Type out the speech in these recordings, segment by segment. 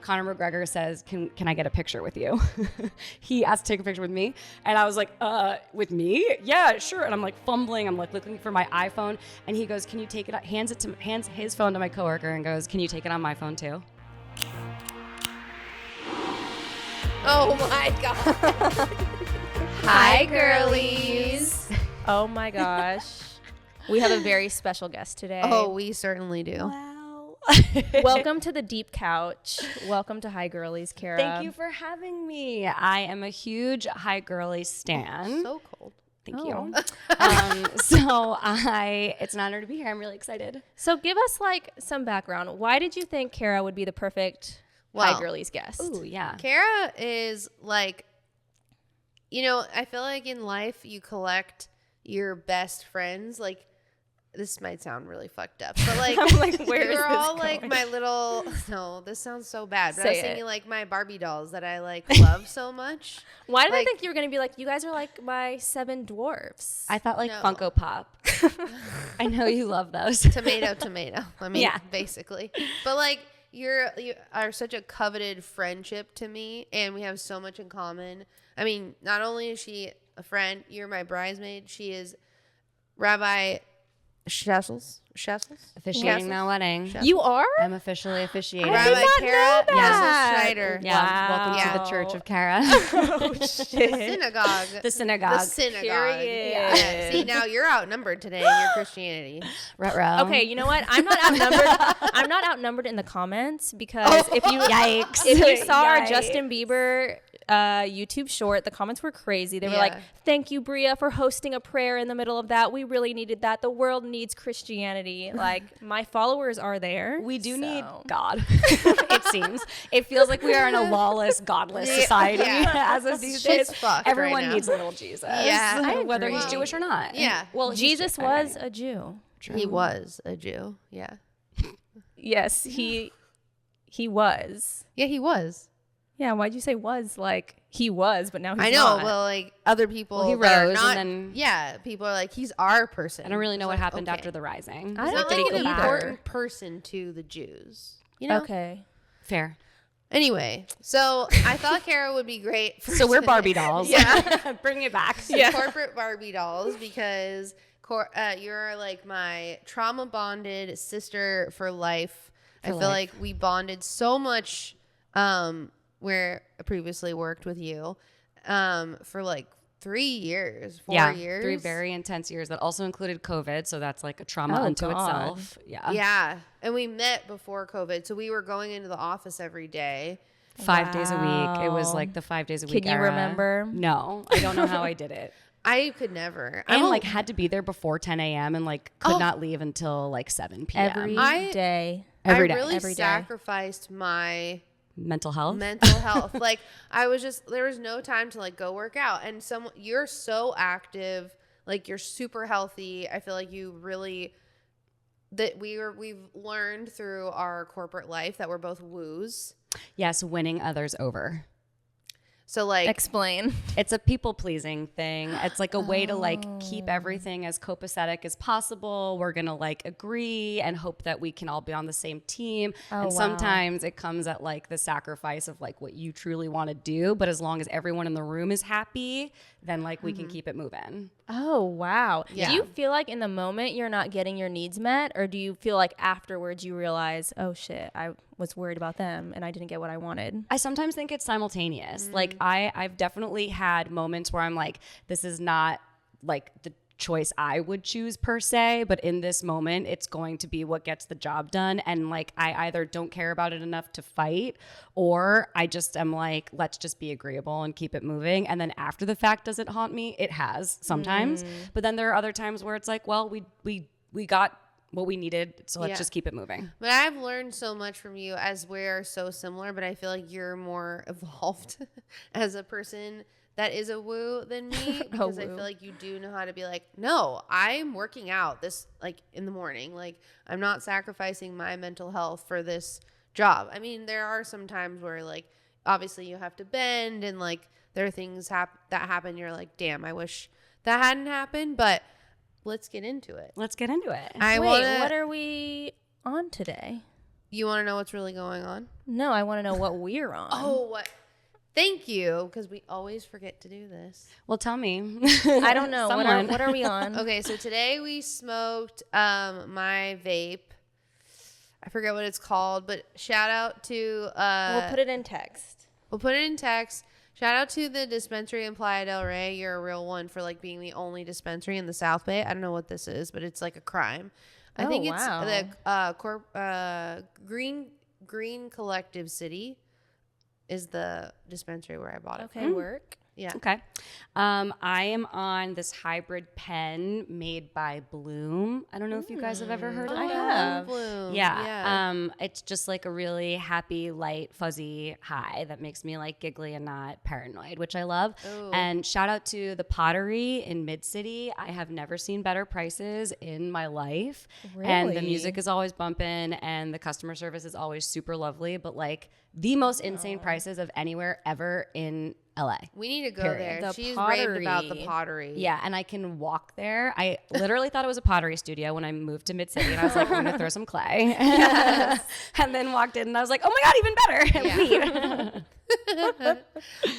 Conor McGregor says, can I get a picture with you? He asked to take a picture with me. And I was like, with me? Yeah, sure. And I'm like fumbling. I'm like looking for my iPhone. And he goes, can you take it? Hands his phone to my coworker and goes, can you take it on my phone too? Oh my God. Hi, girlies. Oh my gosh. We have a very special guest today. Oh, we certainly do. Wow. Welcome to the deep couch. Welcome to High Girlies, Cara. Thank you for having me. I am a huge High Girlies stan. So cold. Thank Oh. you. It's an honor to be here. I'm really excited. So give us like some background. Why did you think Cara would be the perfect High Girlies guest? Ooh, yeah. Cara is like, I feel like in life you collect your best friends. Like, this might sound really fucked up, but like, I'm like, where is you're this all going? like my little. No, this sounds so bad. But I was Say it. thinking like my Barbie dolls that I like love so much. Why did I Like- think you were going to be like, you guys are like my 7 dwarfs? I thought like No. Funko Pop. I know you love those. Tomato. I mean, Yeah. basically. But like, you are such a coveted friendship to me, and we have so much in common. I mean, not only is she a friend, you're my bridesmaid. She is Rabbi Hessels. Officiating that wedding. You are? I'm officially officiating. I did Rabbi not Cara know that. Hessels Schneider. Yeah, welcome to the Wow. Church of Cara. Oh, The shit. synagogue. The synagogue. The synagogue. Period. Yeah. See, now you're outnumbered today in your Christianity. Ruh-roh. Okay, you know what? I'm not outnumbered. I'm not outnumbered in the comments because if you Yikes. if you saw our Yikes. Justin Bieber YouTube short, the comments were crazy. They were like, Yeah. "Thank you, Bria, for hosting a prayer in the middle of that. We really needed that. The world needs Christianity." Like, my followers are there. We do so. need God, it seems. It feels like we are in a lawless, godless society Yeah. as of these Shit's days. fucked Everyone right now. needs a little Jesus. Yeah. I Whether agree. he's Jewish or not. Yeah. Well, he's Jesus Jewish, was right? a Jew. He was a Jew. Yeah. Yes, he was. Yeah, he was. Yeah, why'd you say was? Like, he was, but now he's I know. not. Well, like other people, Well, he that are rose not, and then- yeah, people are like, he's our person. I don't really know It's what like, happened okay. after the rising. I He's don't not think like an either. important person to the Jews. You know. Okay. Fair. Anyway, so I thought Cara would be great. For So we're today. Barbie dolls. Yeah. Bring it back. Yeah. Corporate Barbie dolls because you're like my trauma bonded sister for life. I feel life. like we bonded so much where I previously worked with you for like 3 years, 4 years. 3 very intense years that also included COVID. So that's like a trauma Oh, unto God. itself. Yeah. Yeah. And we met before COVID. So we were going into the office every day. 5 days a week. It was Wow. like the 5 days a week. Can you era. remember? No, I don't know how I did it. I could never. And I'm like had to be there before 10 a.m. and like could Oh. not leave until like 7 p.m. Every I- day. Every day. I really Every day. sacrificed my Mental health. mental health. Like I was just, there was no time to like go work out. And you're so active, like you're super healthy. I feel like you really, we've learned through our corporate life that we're both woos. Yes, winning others over. So like, Explain. It's a people pleasing thing. It's like a way to like keep everything as copacetic as possible. We're going to like agree and hope that we can all be on the same team. Oh, and wow. sometimes it comes at like the sacrifice of like what you truly want to do. But as long as everyone in the room is happy, then like we can keep it moving. Oh, wow. Yeah. Do you feel like in the moment you're not getting your needs met? Or do you feel like afterwards you realize, oh shit, I was worried about them and I didn't get what I wanted? I sometimes think it's simultaneous. Like I've definitely had moments where I'm like, this is not like the choice I would choose per se, but in this moment, it's going to be what gets the job done. And like, I either don't care about it enough to fight, or I just am like, let's just be agreeable and keep it moving. And then after the fact, does it haunt me? It has sometimes, but then there are other times where it's like, well, we got what we needed, so let's Yeah. just keep it moving. but I've learned so much from you as we're so similar, but I feel like you're more evolved as a person that is a woo than me, because I woo. feel like you do know how to be like, no, I'm working out this like in the morning. Like I'm not sacrificing my mental health for this job. I mean, there are some times where like obviously you have to bend and like there are things that happen. You're like, damn, I wish that hadn't happened, but let's get into it. Let's get into it. Wait, what are we on today? You want to know what's really going on? No, I want to know what we're on. Oh, what? Thank you, because we always forget to do this. Well, tell me. I don't know. Someone. What are we on? Okay, so today we smoked my vape. I forget what it's called, but shout out to... We'll put it in text. We'll put it in text. Shout out to the dispensary in Playa del Rey. You're a real one for like being the only dispensary in the South Bay. I don't know what this is, but it's like a crime. I think it's the Green Collective City is the dispensary where I bought it. Okay, work. Yeah. Okay. I am on this hybrid pen made by Bloom. I don't know if you guys have ever heard of I that. have. Bloom. Yeah. It's just like a really happy, light, fuzzy high that makes me like giggly and not paranoid, which I love. Ooh. And shout out to the Pottery in Mid-City. I have never seen better prices in my life. And the Really? music is always bumping and the customer service is always super lovely, but like the most insane prices of anywhere ever in LA. We need to go Period. there. The She's raved about the Pottery. pottery. Yeah, and I can walk there. I literally thought it was a pottery studio when I moved to Mid-City, and I was like, I'm going to throw some clay. And then walked in, and I was like, oh my God, even better. Yeah.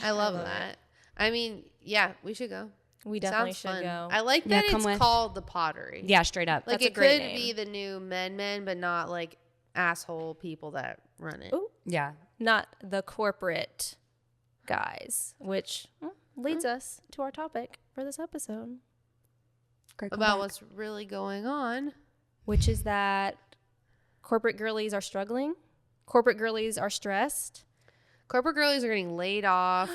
I love that. I mean, yeah, we should go. We definitely Sounds should fun. go. I like Yeah, that come it's with. called the pottery. Yeah, straight up. Like That's a it great could name. be the new men, but not like asshole people that run it. Ooh. Yeah. Not the corporate guys, which leads us to our topic for this episode, Great About callback. what's really going on. which is that corporate girlies are struggling. Corporate girlies are stressed. Corporate girlies are getting laid off,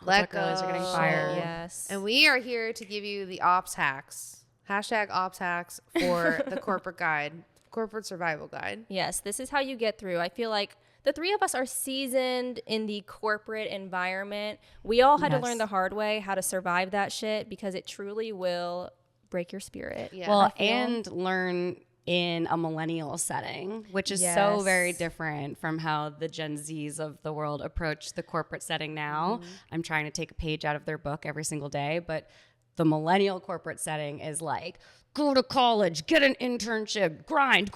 let Corporate go. girlies are getting fired. Yes. And we are here to give you the ops hacks. Hashtag ops hacks for the corporate guide, corporate survival guide. Yes, this is how you get through. I feel like the three of us are seasoned in the corporate environment. We all had to learn Yes. the hard way how to survive that shit because it truly will break your spirit. Yeah. Well, I feel- and learn in a millennial setting, which is so Yes. very different from how the Gen Zs of the world approach the corporate setting now. I'm trying to take a page out of their book every single day, but the millennial corporate setting is like, go to college, get an internship, grind,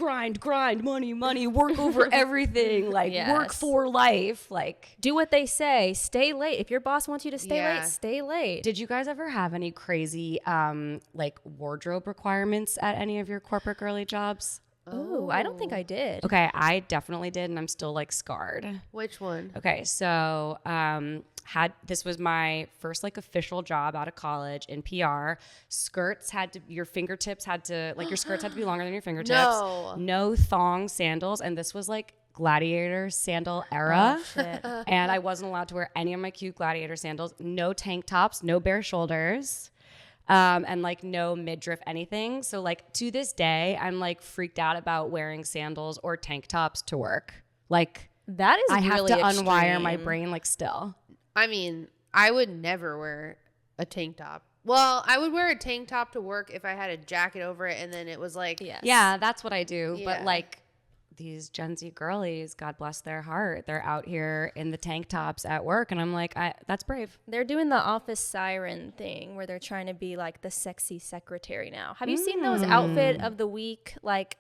money, work over everything, like work Yes. for life. Like, Do what they say. Stay late. If your boss wants you to stay Yeah. late, stay late. did you guys ever have any crazy like wardrobe requirements at any of your corporate girly jobs? Oh, I don't think I did. Okay, I definitely did, and I'm still like scarred. Which one? Okay, so this was my first like official job out of college in PR. Skirts had to, your fingertips had to, like your skirts had to be longer than your fingertips. No. No thong sandals, and this was like gladiator sandal era. Oh, shit. And I wasn't allowed to wear any of my cute gladiator sandals. No tank tops, no bare shoulders. And like no midriff anything. So like to this day, I'm like freaked out about wearing sandals or tank tops to work. Like That is I have really to unwire my extreme. brain like still. I mean, I would never wear a tank top. Well, I would wear a tank top to work if I had a jacket over it and then it was like, Yes. Yeah, that's what I do. Yeah. But like these Gen Z girlies, God bless their heart, they're out here in the tank tops at work. And I'm like, that's brave. They're doing the office siren thing where they're trying to be like the sexy secretary now. Have you seen those outfit of the week, like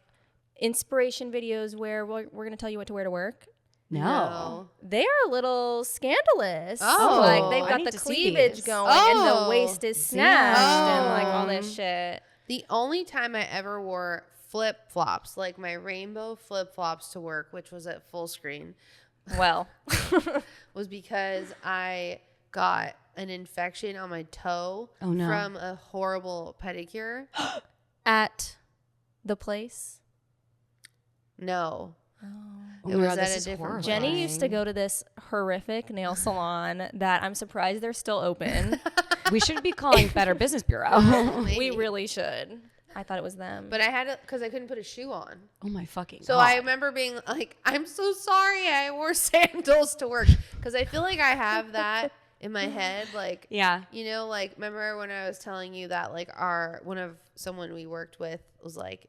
inspiration videos where we're going to tell you what to wear to work? No. They are a little scandalous. Oh, like they've I got need the to see cleavage these. going and Oh. the waist is snatched and like all Damn. this shit. The only time I ever wore flip flops, like my rainbow flip flops to work, which was at full screen, Well, was because I got an infection on my toe Oh, no. from a horrible pedicure. at the place. No. Oh It my was God, at this a is different horrifying. Jenny used to go to this horrific nail salon that I'm surprised they're still open. We should be calling Better Business Bureau. We Maybe. really should. I thought it was them. But I had to, because I couldn't put a shoe on. Oh my fucking So God. I remember being like, I'm so sorry I wore sandals to work. Because I feel like I have that in my head. Like, Yeah. you know, like, remember when I was telling you that, like, someone we worked with was like,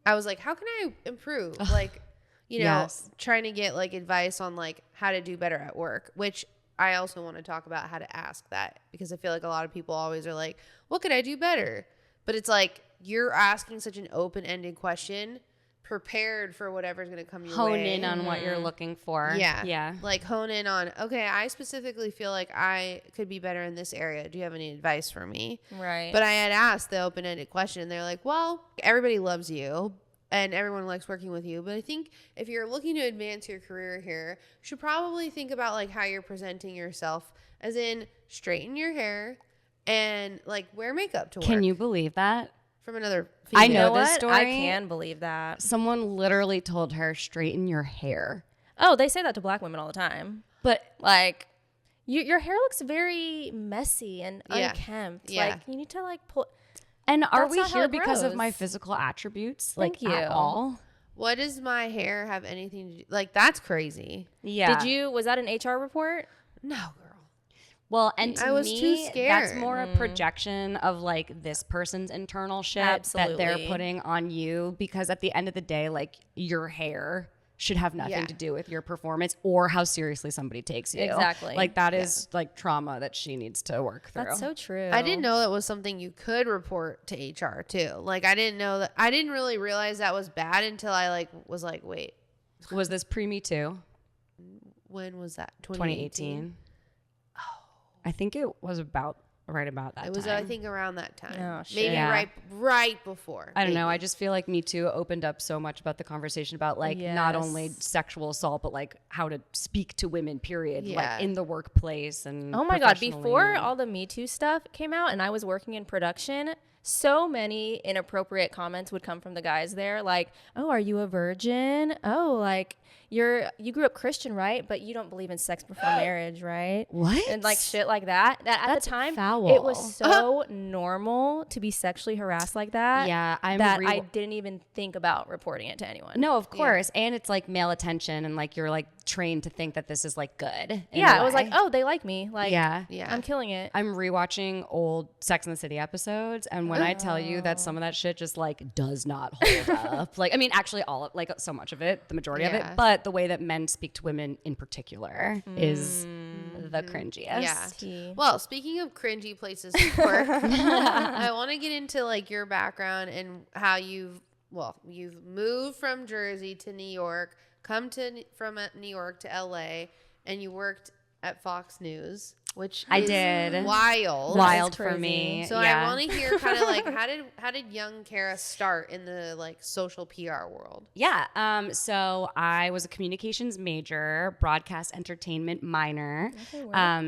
I was like, how can I improve? Like, you know, Yes. trying to get, like, advice on, like, how to do better at work, which I also want to talk about how to ask that, because I feel like a lot of people always are like, what could I do better? But it's like, you're asking such an open-ended question prepared for whatever's going to come your Hone way. in on what you're looking for. Yeah. Yeah. Like hone in on, okay, I specifically feel like I could be better in this area. Do you have any advice for me? Right. But I had asked the open-ended question, and they're like, well, everybody loves you and everyone likes working with you. But I think if you're looking to advance your career here, you should probably think about like how you're presenting yourself, as in straighten your hair and like wear makeup to work. Can you believe that? From another I female. know You know this what? story. I can believe that. Someone literally told her, straighten your hair. Oh, they say that to black women all the time. But Like, your hair looks very messy and Yeah. unkempt. Yeah. Like, you need to like pull. and are That's we not how here it because of my grows. physical attributes? Thank Like at you. all? What does my hair have anything to do? Like, that's crazy. Yeah. Was that an HR report? No, girl. Well, and to I was me, too that's scared. more a projection of like this person's internal shit that they're Absolutely. putting on you, because at the end of the day, like your hair should have nothing Yeah. to do with your performance or how seriously somebody takes you. Exactly. Like that is like trauma that she needs to work through. That's so true. I didn't know that was something you could report to HR too. Like, I didn't know that. I didn't really realize that was bad until I like was like, wait, Was this pre-Me Too? when was that? 2018. I think it was right about that It was, time. I think, around that time. Oh, shit. Maybe Yeah. right before. I don't know. maybe. I just feel like Me Too opened up so much about the conversation about like not only Yes. sexual assault, but like how to speak to women, period. Yeah. Like in the workplace and Oh my God. professionally. Before all the Me Too stuff came out and I was working in production, so many inappropriate comments would come from the guys there. Like, oh, are you a virgin? Oh, like you grew up Christian, right? But you don't believe in sex before marriage, right? What? And like shit like that. That at That's the time, foul. it was so normal to be sexually harassed like that. Yeah, I'm that re- I didn't even think about reporting it to anyone. No, of course. And it's like male attention and like you're like trained to think that this is like good. in Yeah, a it was like, way. oh, they like me. Like, Yeah. Yeah. I'm killing it. I'm rewatching old Sex and the City episodes, and when I tell you that some of that shit just like does not hold up, like I mean, actually all of, like so much of it, the majority of it, Yeah. but the way that men speak to women in particular is the cringiest. Yeah. Tea. Well, speaking of cringy places to work, I want to get into like your background and how you've moved from Jersey to New York, from New York to LA, and you worked at Fox News, which I is did. wild. Wild That's for crazy. me. So yeah. I want to hear kind of like how did young Cara start in the like social PR world? Yeah. So I was a communications major, broadcast entertainment minor.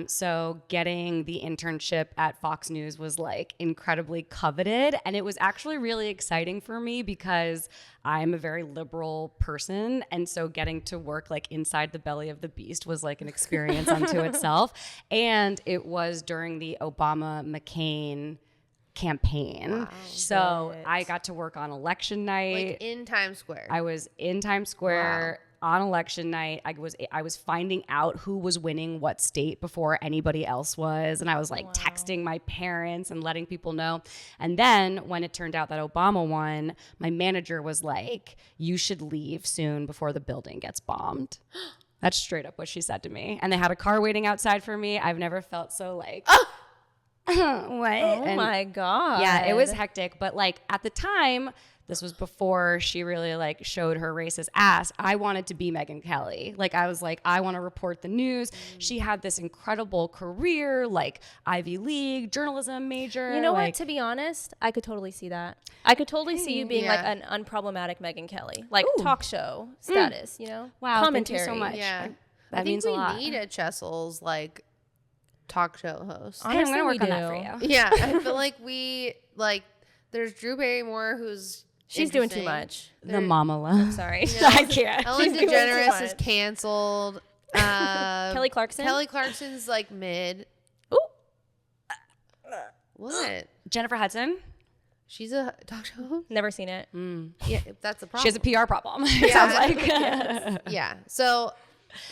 So getting the internship at Fox News was like incredibly coveted. And it was actually really exciting for me because I'm a very liberal person. And so getting to work like inside the belly of the beast was like an experience unto itself. And it was during the Obama-McCain campaign. So I got to work on election night. Like in Times Square. I was in Times Square on election night. I was finding out who was winning what state before anybody else was, and I was like texting my parents and letting people know. And then when it turned out that Obama won, my manager was like, "You should leave soon before the building gets bombed." That's straight up what she said to me. And they had a car waiting outside for me. I've never felt so like what? Oh my God. Yeah, it was hectic. But like at the time, this was before she really like showed her racist ass. I wanted to be Megyn Kelly. Like I was like, I want to report the news. She had this incredible career, like Ivy League journalism major. You know like, what? To be honest, I could totally see that. I could totally see you being like Yeah. an unproblematic Megyn Kelly, like Ooh. talk show status. You know? Wow, thank you Commentary. so much. Yeah. That I think means a we lot. need a Chessel's like talk show host. Hey, I'm Honestly, gonna we work on that do. for you. Yeah, I feel like there's Drew Barrymore who's She's doing too interesting. much. The mama love. Sorry. I can't. Ellen She's doing too DeGeneres is much. canceled. Kelly Clarkson. Kelly Clarkson's like mid. Ooh. What? Jennifer Hudson. She's a talk show host? Never seen it. Yeah, that's a problem. She has a PR problem. It Yeah. sounds like. Yeah, so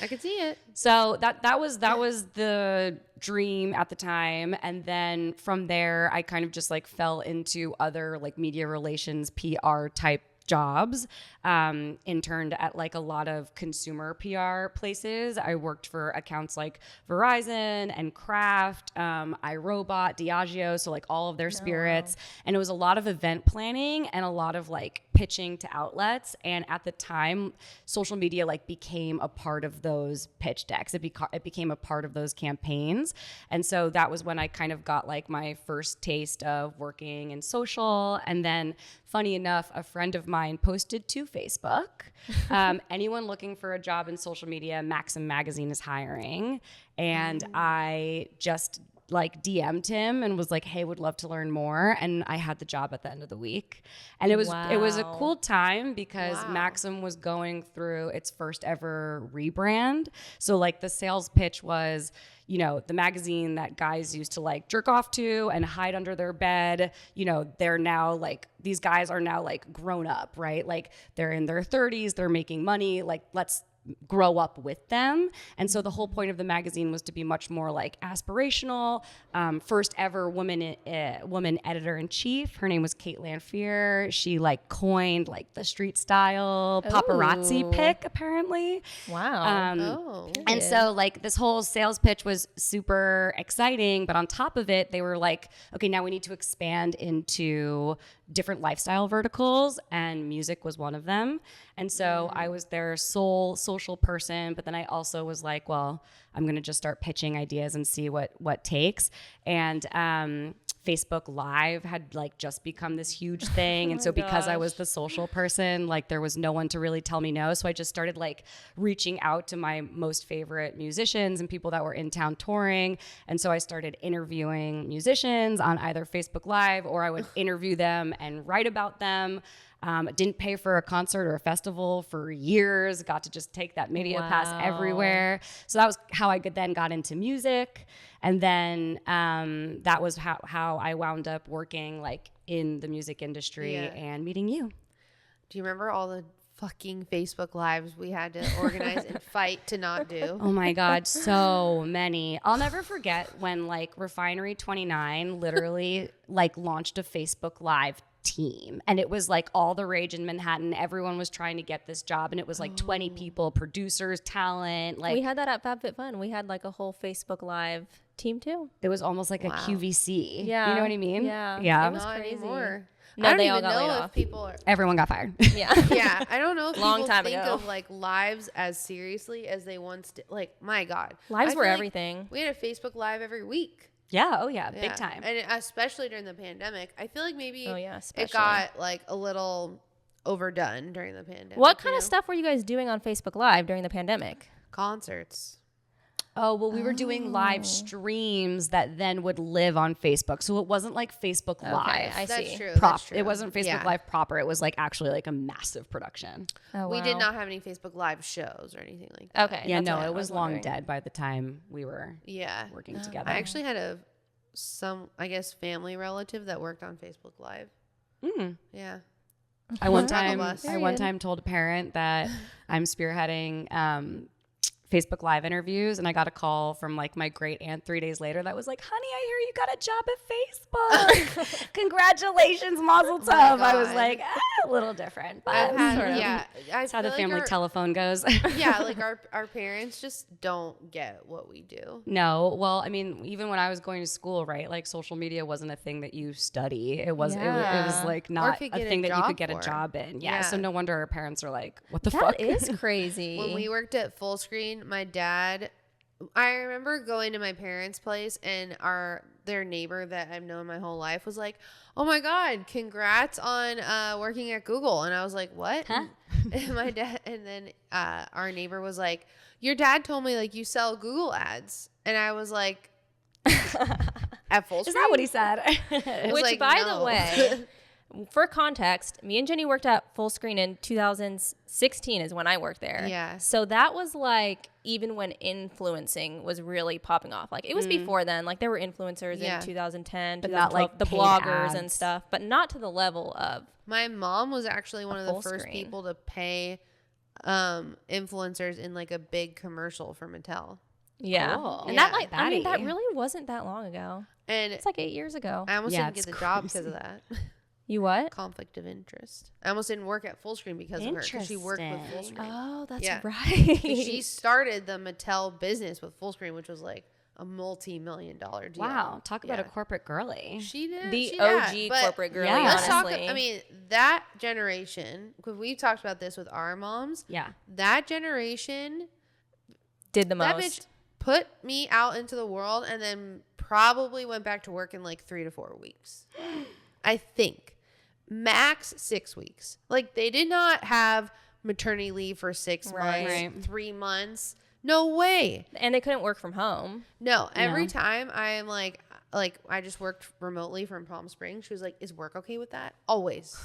I could see it. So that was the dream at the time, and then from there I kind of just like fell into other like media relations PR type jobs. Interned at like a lot of consumer PR places. I worked for accounts like Verizon and Kraft, iRobot, Diageo, so like all of their spirits, and it was a lot of event planning and a lot of like pitching to outlets. And at the time, social media like became a part of those pitch decks. It became a part of those campaigns. And so that was when I kind of got like my first taste of working in social. And then funny enough, a friend of mine posted to Facebook, anyone looking for a job in social media, Maxim Magazine is hiring. And I just like DM'd him and was like, hey, would love to learn more. And I had the job at the end of the week. And it was a cool time because Maxim was going through its first ever rebrand. So like the sales pitch was, you know, the magazine that guys used to like jerk off to and hide under their bed, you know, they're now like, these guys are now like grown up, right? Like they're in their 30s, they're making money, like let's grow up with them. And so the whole point of the magazine was to be much more like aspirational. First ever woman editor in chief. Her name was Kate Lanphier. She like coined like the street style paparazzi pic apparently. Wow. And so like this whole sales pitch was super exciting, but on top of it, they were like, okay, now we need to expand into different lifestyle verticals, and music was one of them. And so I was their sole social person, but then I also was like, well, I'm going to just start pitching ideas and see what takes. And Facebook Live had like just become this huge thing. And so because I was the social person, like there was no one to really tell me no. So I just started like reaching out to my most favorite musicians and people that were in town touring. And so I started interviewing musicians on either Facebook Live, or I would interview them and write about them. Didn't pay for a concert or a festival for years. Got to just take that media pass everywhere. So that was how I then got into music. And then that was how I wound up working like in the music industry and meeting you. Do you remember all the fucking Facebook Lives we had to organize and fight to not do? Oh my God, so many. I'll never forget when like Refinery 29 literally like launched a Facebook Live team, and it was like all the rage in Manhattan. Everyone was trying to get this job, and it was like 20 people, producers, talent. Like we had that at FabFitFun. We had like a whole Facebook Live team too. It was almost like a QVC. Yeah, you know what I mean? Yeah. It was crazy. Anymore. No, I don't they even all got know laid if off. people are. Everyone got fired. Yeah. Yeah, I don't know if Long people time think ago. of like lives as seriously as they once did. Like, my God, Lives I were feel like everything. we had a Facebook Live every week. Yeah. Oh yeah. Big time. And especially during the pandemic, I feel like maybe especially. it got like a little overdone during the pandemic. What kind of stuff were you guys doing on Facebook Live during the pandemic? Concerts. Oh, well, we were doing live streams that then would live on Facebook. So it wasn't like Facebook Live. I That's see. true. Prop. That's true. It wasn't Facebook Yeah. Live proper. It was like actually like a massive production. Oh, We did wow. not have any Facebook Live shows or anything like that. Okay. Yeah, that's no, what I it was long wondering. dead by the time we were Yeah. working together. I actually had some family relative that worked on Facebook Live. Yeah. I one Struggle time bus. I one time told a parent that I'm spearheading Facebook Live interviews, and I got a call from like my great aunt 3 days later that was like, honey, I hear you got a job at Facebook. Congratulations, mazel tov. I was God. like, a little different, but I've had, sort of. yeah. That's how the family telephone goes. Yeah, like our parents just don't get what we do. No, well, I mean, even when I was going to school, right? Like social media wasn't a thing that you study. It was like not a thing that you could get a job in. Yeah. So no wonder our parents are like, what the fuck? That is crazy. When we worked at Fullscreen, my dad, I remember going to my parents' place, and their neighbor that I've known my whole life was like, oh my God, congrats on working at Google. And I was like, what? Huh? And my dad, and then our neighbor was like, your dad told me like you sell Google ads. And I was like, at Fullscreen? Is that what he said? Which, like, by no. the way, for context, me and Jenny worked at Fullscreen in 2016 is when I worked there. Yeah. So that was like even when influencing was really popping off. Like it was before then. Like there were influencers in 2010, but not like the paid bloggers ads and stuff, but not to the level of. My mom was actually one of the first Fullscreen. people to pay influencers in like a big commercial for Mattel. Yeah. Cool. And Yeah, that I mean, that baddie. really wasn't that long ago. And It's like 8 years ago. I almost Yeah, didn't get it's the job because crazy. of that. You what? Conflict of interest. I almost didn't work at Fullscreen because of her. Because she worked with Interesting. Fullscreen. Oh, that's Yeah. right. She started the Mattel business with Fullscreen, which was like a multi-million-dollar deal. Wow, talk about a corporate girly. She did. The OG corporate girly, Let's talk. honestly. I mean, that generation, because we've talked about this with our moms. Yeah. That generation Did the that most. bitch put me out into the world and then probably went back to work in like 3 to 4 weeks. I think. Max 6 weeks. Like, they did not have maternity leave for 6 months, Right. 3 months. No way. And they couldn't work from home. No. Every time I am like I just worked remotely from Palm Springs. She was like, "Is work okay with that?" Always,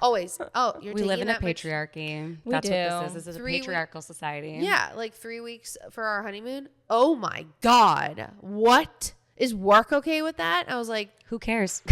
always. Oh, you're We taking live in a that much- patriarchy. We That's what do. this is. This is a 3 week- patriarchal society. Yeah, like 3 weeks for our honeymoon. Oh my God, what is work okay with that? I was like, Who cares?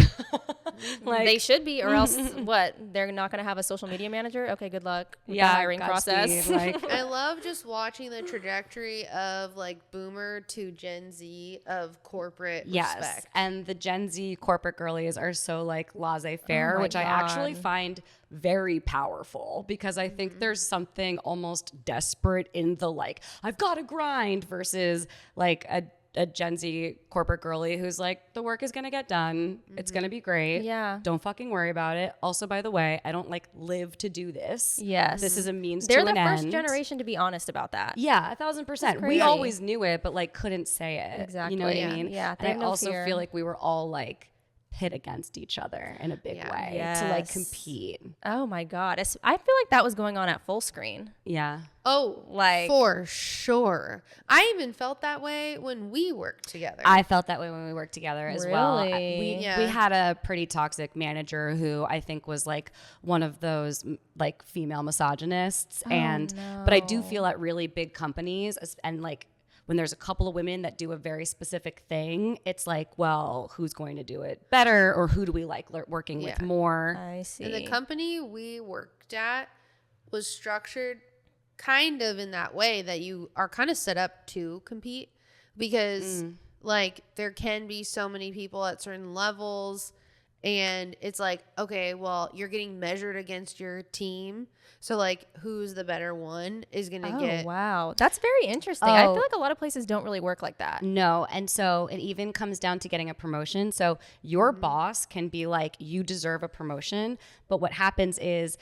Like, They should be, or else what? They're not going to have a social media manager? Okay, good luck with the hiring process. Godspeed, like, I love just watching the trajectory of like boomer to Gen Z of corporate yes. respect. And the Gen Z corporate girlies are so like laissez-faire, Oh my which I actually God. find very powerful because I think there's something almost desperate in the like, I've got to grind versus like a Gen Z corporate girly who's like, the work is going to get done. It's going to be great. Yeah. Don't fucking worry about it. Also, by the way, I don't like live to do this. Yes. This is a means They're to the an first end. generation to be honest about that. Yeah, 1,000%. We crazy. always knew it, but like couldn't say it. Exactly. You know what Yeah. I mean? Yeah, they And have I no also fear. feel like we were all like pit against each other in a big Yeah. way to like Yes. compete. Oh my God. I feel like that was going on at full screen. Yeah. Oh, Like- for sure. I even felt that way when we worked together. I felt that way when we worked together as well. Really? Yeah. We had a pretty toxic manager who I think was like one of those like female misogynists. But I do feel at really big companies and like when there's a couple of women that do a very specific thing, it's like, well, who's going to do it better or who do we like working with more? I see. And the company we worked at was structured kind of in that way that you are kind of set up to compete because like there can be so many people at certain levels and it's like, okay, well, you're getting measured against your team. So like who's the better one is going to get. Wow. That's very interesting. I Oh. feel like a lot of places don't really work like that. No. And so it even comes down to getting a promotion. So your boss can be like, you deserve a promotion. But what happens is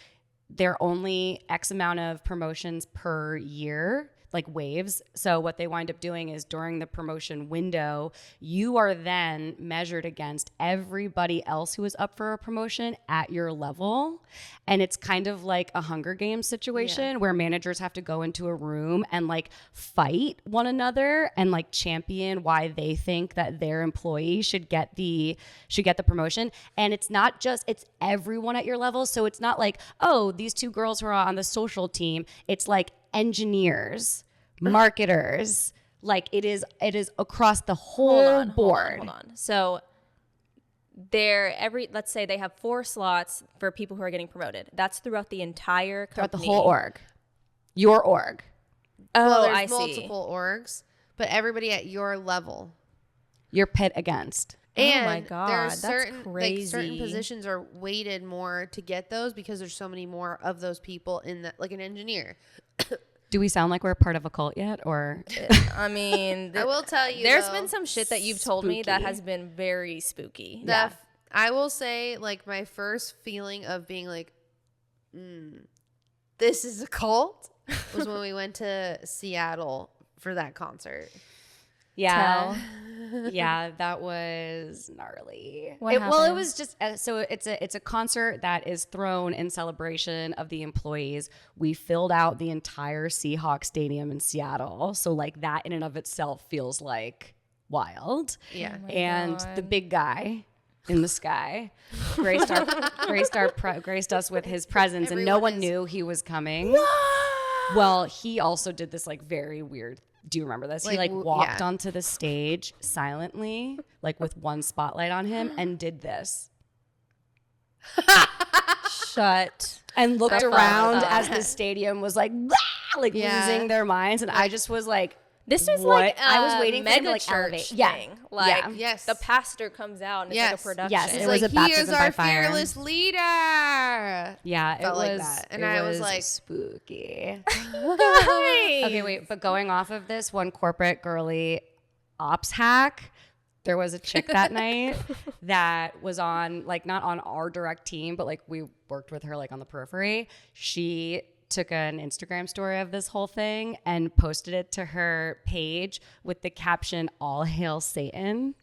there are only X amount of promotions per year, like waves. So what they wind up doing is during the promotion window, you are then measured against everybody else who is up for a promotion at your level. And it's kind of like a Hunger Games situation where managers have to go into a room and like fight one another and like champion why they think that their employee should get the promotion. And it's not just, it's everyone at your level. So it's not like, oh, these two girls who are on the social team. It's like engineers, marketers, like it is across the whole board. Hold on. So let's say they have 4 slots for people who are getting promoted. That's throughout the entire company. Throughout the whole org. Your org. Oh, Well, there's I see. multiple orgs, but everybody at your level. You're pit against. And Oh my God, there's that's certain crazy. certain positions are weighted more to get those because there's so many more of those people in that, like an engineer. Do we sound like we're part of a cult yet? Or I mean, I will tell you, there's though, been some shit that you've told me that spooky. has been very spooky. I will say, like, my first feeling of being like, this is a cult was when we went to Seattle for that concert. yeah. Yeah, that was gnarly. What Well, it happened? was just so it's a concert that is thrown in celebration of the employees. We filled out the entire Seahawks stadium in Seattle, so like that in and of itself feels like wild. Yeah. And the God. big guy in the sky graced us with his presence, and no Everyone one is- knew he was coming. Well, he also did this like very weird. Do you remember this? He Like, like walked yeah. onto the stage silently, like with one spotlight on him, and did this Shut. and looked The fuck around up. as the stadium was like like Yeah. losing their minds, and I just was like, This is What? like I was a waiting for him to, mega like, church elevate. Yeah. thing. Like Yeah. Yes. the pastor comes out and it's Yes. like a production. Yes, It's it was like, a baptism he is by our fire. fearless leader. yeah, it Felt was like that. And it I was like- spooky. Nice. Okay, wait, but going off of this, one corporate girly ops hack. There was a chick that night that was on, like, not on our direct team, but like we worked with her like on the periphery. She took an Instagram story of this whole thing and posted it to her page with the caption, "All hail Satan."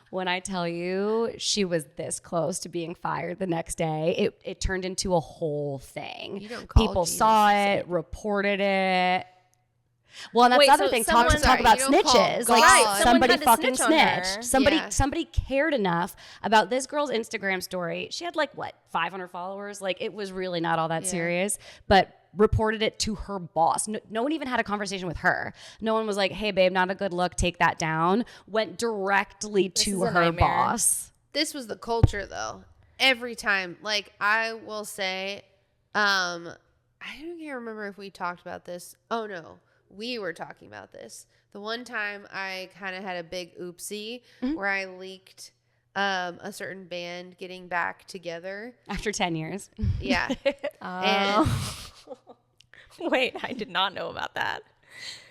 When I tell you she was this close to being fired the next day, it turned into a whole thing. You don't call People Jesus saw Satan. it, reported it. Well, and that's Wait, the other so thing. someone- Talk Sorry, about you don't call snitches. God. Like Right, someone somebody had to fucking snitch on her. snitched. Yeah. Somebody cared enough about this girl's Instagram story. She had like what, 500 followers. Like it was really not all that Yeah. serious. But reported it to her boss. No one even had a conversation with her. No one was like, "Hey, babe, not a good look. Take that down." Went directly to is a her nightmare. boss. This was the culture though. Every time, like I will say, I don't even remember if we talked about this. Oh no, we were talking about this. The one time I kind of had a big oopsie where I leaked a certain band getting back together. After 10 years. Yeah. And Wait, I did not know about that.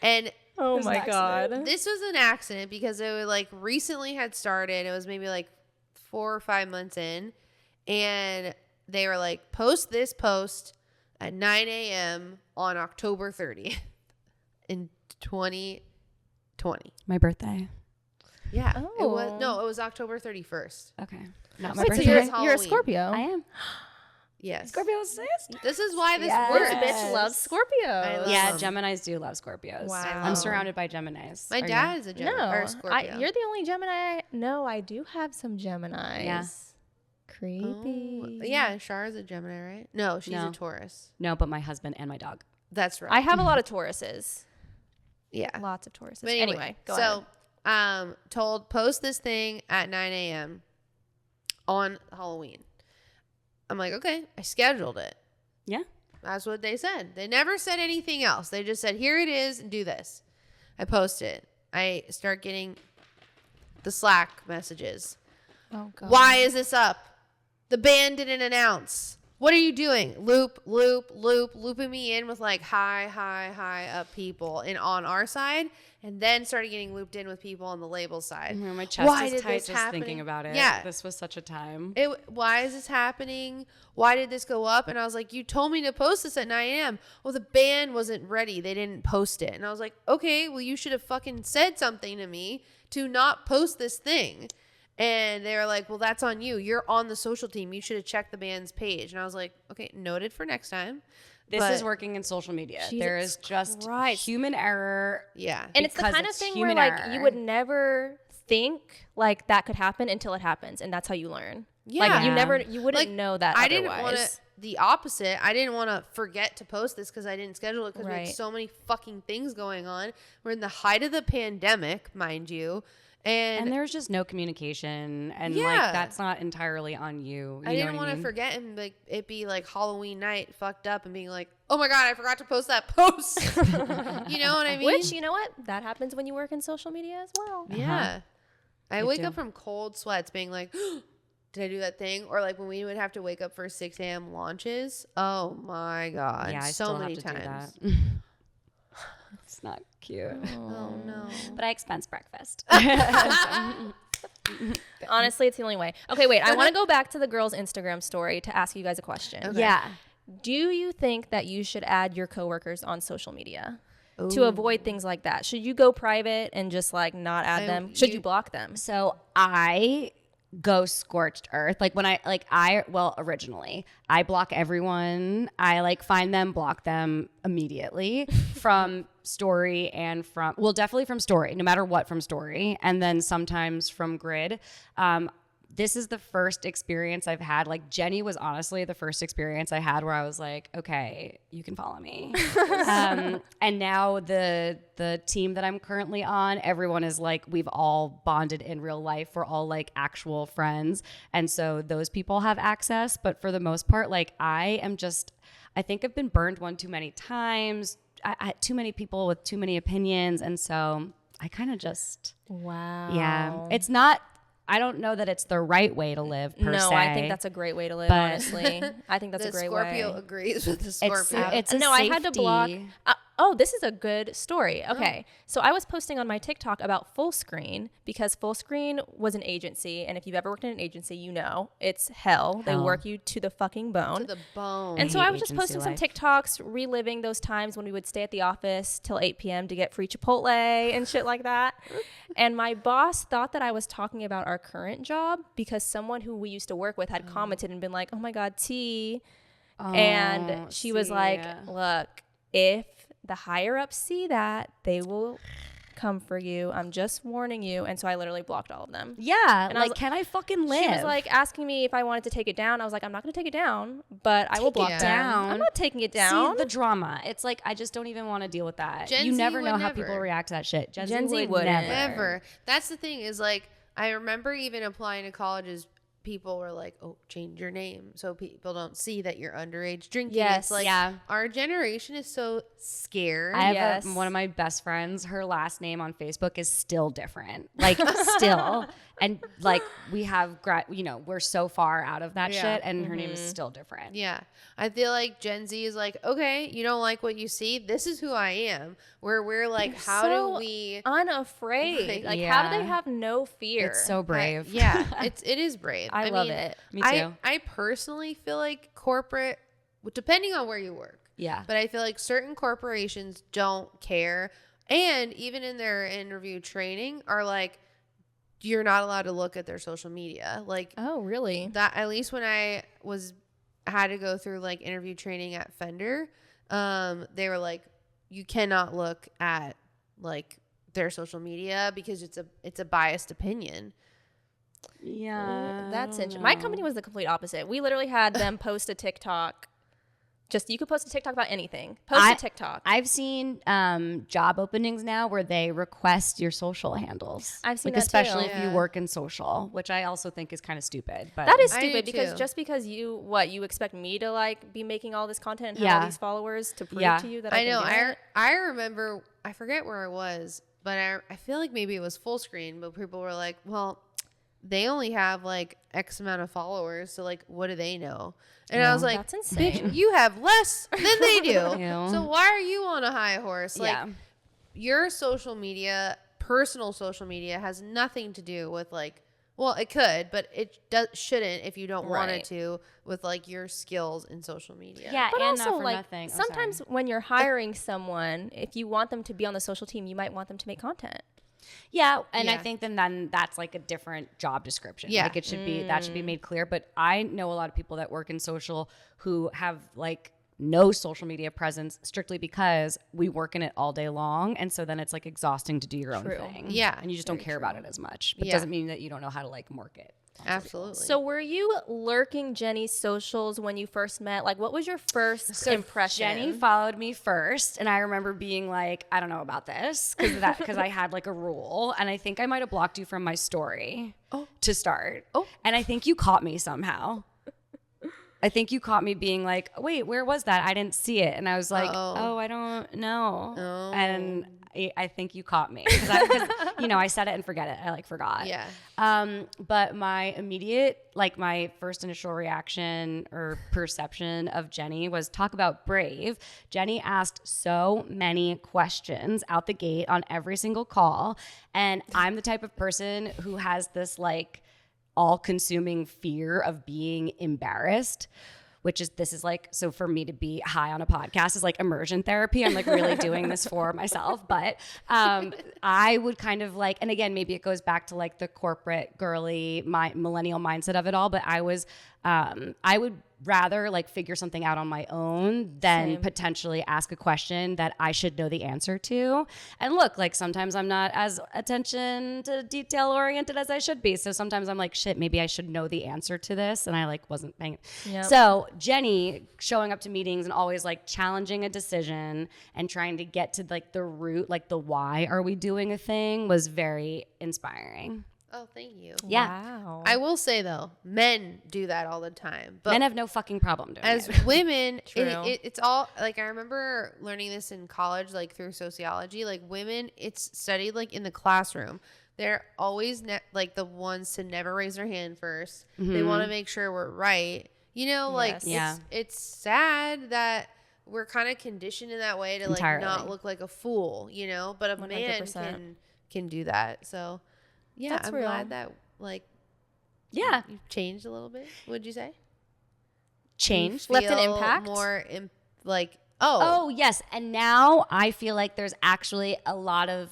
and Oh was an my accident. god. this was an accident because it was like recently had started. It was maybe like 4 or 5 months in, and they were like, post this post at 9 a.m. on October 30th in 2020. My birthday. Yeah. It was Oh. it was October 31st. Okay. Not my Wait, so birthday. you're Halloween. a Scorpio. I am. Yes. Scorpio assist. This is why this Yes. works. This bitch loves Scorpio. I love Yeah, them. Geminis do love Scorpios. Wow. I'm surrounded by Geminis. My Are you? dad is a Gemini No, or a Scorpio. you're the only Gemini. No, I do have some Geminis. Yeah. Creepy. Oh, yeah, Char's a Gemini, right? No, she's No. a Taurus. No, but my husband and my dog. That's right. I have a lot of Tauruses. yeah. Lots of Tauruses. But Anyway, go ahead. so told post this thing at 9 a.m. on Halloween. I'm like, okay, I scheduled it. Yeah. That's what they said. They never said anything else. They just said, here it is, and do this. I post it. I start getting the Slack messages. Oh god. Why is this up? The band didn't announce. What are you doing? Looping me in with like high up people on our side, and then started getting looped in with people on the label side. My chest Why is did tight this just happen? thinking about it. Yeah. This was such a time. Why is this happening? Why did this go up? And I was like, you told me to post this at 9 a.m. Well, the band wasn't ready. They didn't post it. And I was like, okay, well, you should have fucking said something to me to not post this thing. And they were like, well, that's on you. You're on the social team. You should have checked the band's page. And I was like, okay, noted for next time. This But- is working in social media. Jesus There is just Christ. human error. Yeah. And it's the because kind of it's thing where human like error. you would never think like that could happen until it happens, and that's how you learn. Yeah. Like Yeah. you wouldn't Like, know that I otherwise. didn't want to, the opposite. I didn't want to forget to post this because I didn't schedule it because we Right. had so many fucking things going on. We're in the height of the pandemic, mind you. And there's just no communication. And Yeah. like that's not entirely on you. I didn't want to forget and like it be like Halloween night fucked up and being like, oh my God, I forgot to post that post. You know what I mean? Which, you know what? That happens when you work in social media as well. Yeah. I It wake do. up from cold sweats being like, did I do that thing? Or like when we would have to wake up for 6 a.m. launches. Oh my God. Yeah, I so still many have to times. do that. It's not cute. Oh no. But I expense breakfast. Honestly, it's the only way. Okay, wait. I want to go back to the girl's Instagram story to ask you guys a question. Okay. Yeah. Do you think that you should add your coworkers on social media to avoid things like that? Should you go private and just like not add them? Should you block them? So I go scorched earth. Like when originally I block everyone. I like find them, block them immediately from story and definitely from story, no matter what from story. And then sometimes from grid. This is the first experience I've had. Like Jenny was honestly the first experience I had where I was like, okay, you can follow me. And now the team that I'm currently on, everyone is like, we've all bonded in real life. We're all like actual friends. And so those people have access. But for the most part, like I think I've been burned one too many times. I too many people with too many opinions. And so I kind of just, Wow. yeah, it's not, I don't know that it's the right way to live per se. No, I think that's a great way to live, But- honestly. I think that's The a great Scorpio way. agrees with the Scorpio. It's a No, I had to block. safety. oh, this is a good story. Okay. So I was posting on my TikTok about Fullscreen because Fullscreen was an agency. And if you've ever worked in an agency, you know it's hell. They work you to the fucking bone. To the bone. And so hate I was just posting some TikToks, reliving those times when we would stay at the office till 8 p.m. to get free Chipotle and shit like that. And my boss thought that I was talking about our current job because someone who we used to work with had commented and been like, oh my God, T. And she was like, look, if the higher ups see that, they will come for you. I'm just warning you. And so I literally blocked all of them. Yeah. And like, can I fucking live? She was like asking me if I wanted to take it down. I was like, I'm not going to take it down, but I will block them. down. I'm not taking it down. See, the drama. It's like, I just don't even want to deal with that. Gen You Z never would know how never. people react to that shit. Gen Z would wouldn't. Never. That's the thing is like, I remember even applying to colleges, people were like, oh, change your name so people don't see that you're underage drinking. Yes. It's like, our generation is so scared. I have one of my best friends, her last name on Facebook is still different. Like, still. And like, we have, we're so far out of that shit, and her name is still different. Yeah. I feel like Gen Z is like, okay, you don't like what you see. This is who I am. Where we're like, how do we unafraid? Like, how do they have no fear? It's so brave. it is brave. I love it. Me too. I personally feel like corporate, depending on where you work. Yeah. But I feel like certain corporations don't care. And even in their interview training are like, you're not allowed to look at their social media. Like, oh, really? that, at least when I had to go through like interview training at Fender, they were like, you cannot look at like their social media because it's a biased opinion. Yeah. That's interesting. My company was the complete opposite. We literally had them post a TikTok. Just, you could post a TikTok about anything. Post a TikTok. I've seen job openings now where they request your social handles. I've seen like, that especially too. if you work in social, which I also think is kind of stupid. But that is I do stupid because too. just because you expect me to like be making all this content and have all these followers to prove to you that I know. can do it? I remember, I forget where I was, but I feel like maybe it was Fullscreen, but people were like, well, they only have like X amount of followers, so like, what do they know? And I was like, that's insane. bitch, you have less than they do. Ew. So why are you on a high horse? Like, your social media, personal social media, has nothing to do with like, well, it could, but it shouldn't if you don't want it to, with like your skills in social media. Yeah, But and also, not for like, nothing. Oh, sometimes sorry. when you're hiring someone, if you want them to be on the social team, you might want them to make content. Yeah, and I Yeah. think then that's like a different job description. Yeah. Like, it should be, that should be made clear. But I know a lot of people that work in social who have like no social media presence strictly because we work in it all day long. And so then it's like exhausting to do your own thing. Yeah. And you just don't care about it as much. But it Yeah. doesn't mean that you don't know how to like market. Absolutely. So were you lurking Jenny's socials when you first met? Like, what was your first impression? Jenny followed me first, and I remember being like, I don't know about this because I had like a rule, and I think I might have blocked you from my story to start. And I think you caught me somehow. I think you caught me being like, wait, where was that? I didn't see it. And I was like, oh, I don't know. And I think you caught me because I said it and forget it. I like forgot. Yeah. But my immediate, like my first initial reaction or perception of Jenny was talk about brave. Jenny asked so many questions out the gate on every single call. And I'm the type of person who has this like all-consuming fear of being embarrassed, this is like, so for me to be high on a podcast is like immersion therapy. I'm like really doing this for myself. But I would kind of like, and again, maybe it goes back to like the corporate girly, my millennial mindset of it all. But I would rather like figure something out on my own than potentially ask a question that I should know the answer to. And look, like sometimes I'm not as attention to detail oriented as I should be. So sometimes I'm like, shit, maybe I should know the answer to this. And I like wasn't paying. Yep. So Jenny showing up to meetings and always like challenging a decision and trying to get to like the root, like the why are we doing a thing was very inspiring. Oh, thank you. Yeah. Wow. I will say though, men do that all the time. But Men have no fucking problem doing as it. women, True. it's all like, I remember learning this in college, like through sociology. Like women, it's studied like in the classroom. They're always like the ones to never raise their hand first. They want to make sure we're right. You know, like Yes. it's sad that we're kind of conditioned in that way to like Entirely. not look like a fool, you know, but a man 100%. can do that. So yeah, That's I'm real. glad that like Yeah. you've changed a little bit. What'd you say? Changed. Left an Feel impact? more like Oh, yes. And now I feel like there's actually a lot of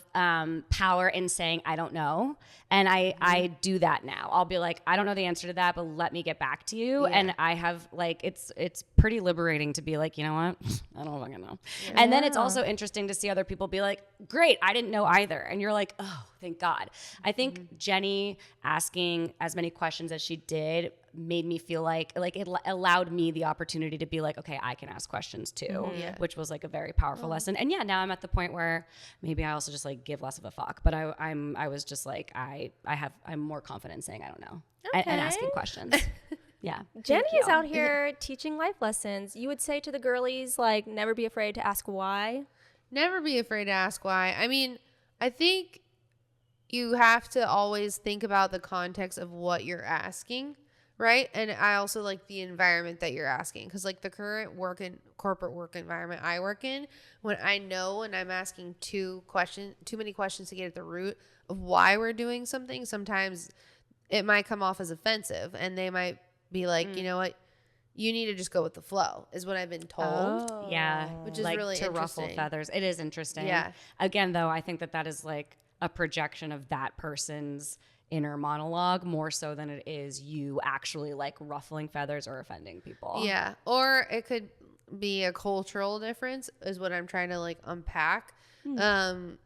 power in saying, I don't know. And I do that now. I'll be like, I don't know the answer to that, but let me get back to you. Yeah. And I have like, it's pretty liberating to be like, you know what? I don't fucking know. And then it's also interesting to see other people be like, great, I didn't know either. And you're like, oh, thank God. I think Jenny asking as many questions as she did made me feel like it allowed me the opportunity to be like, okay, I can ask questions too, Yeah. which was like a very powerful lesson. And yeah, now I'm at the point where maybe I also just like give less of a fuck, but I was just like, I'm more confident saying I don't know and asking Okay. questions. Yeah. Jenny Thank is you. out here teaching life lessons. You would say to the girlies, like, never be afraid to ask why. never be afraid to ask why. I mean, I think you have to always think about the context of what you're asking, right? And I also like the environment that you're asking, because like the current corporate work environment I work in, when I know and I'm asking too many questions to get at the root of why we're doing something, sometimes it might come off as offensive, and they might be like, you know what, you need to just go with the flow, is what I've been told. Yeah. Which is like really to ruffle interesting. feathers. It is interesting. Yeah. Again, though, I think that is like a projection of that person's inner monologue more so than it is you actually like ruffling feathers or offending people. Yeah. Or it could be a cultural difference, is what I'm trying to like unpack,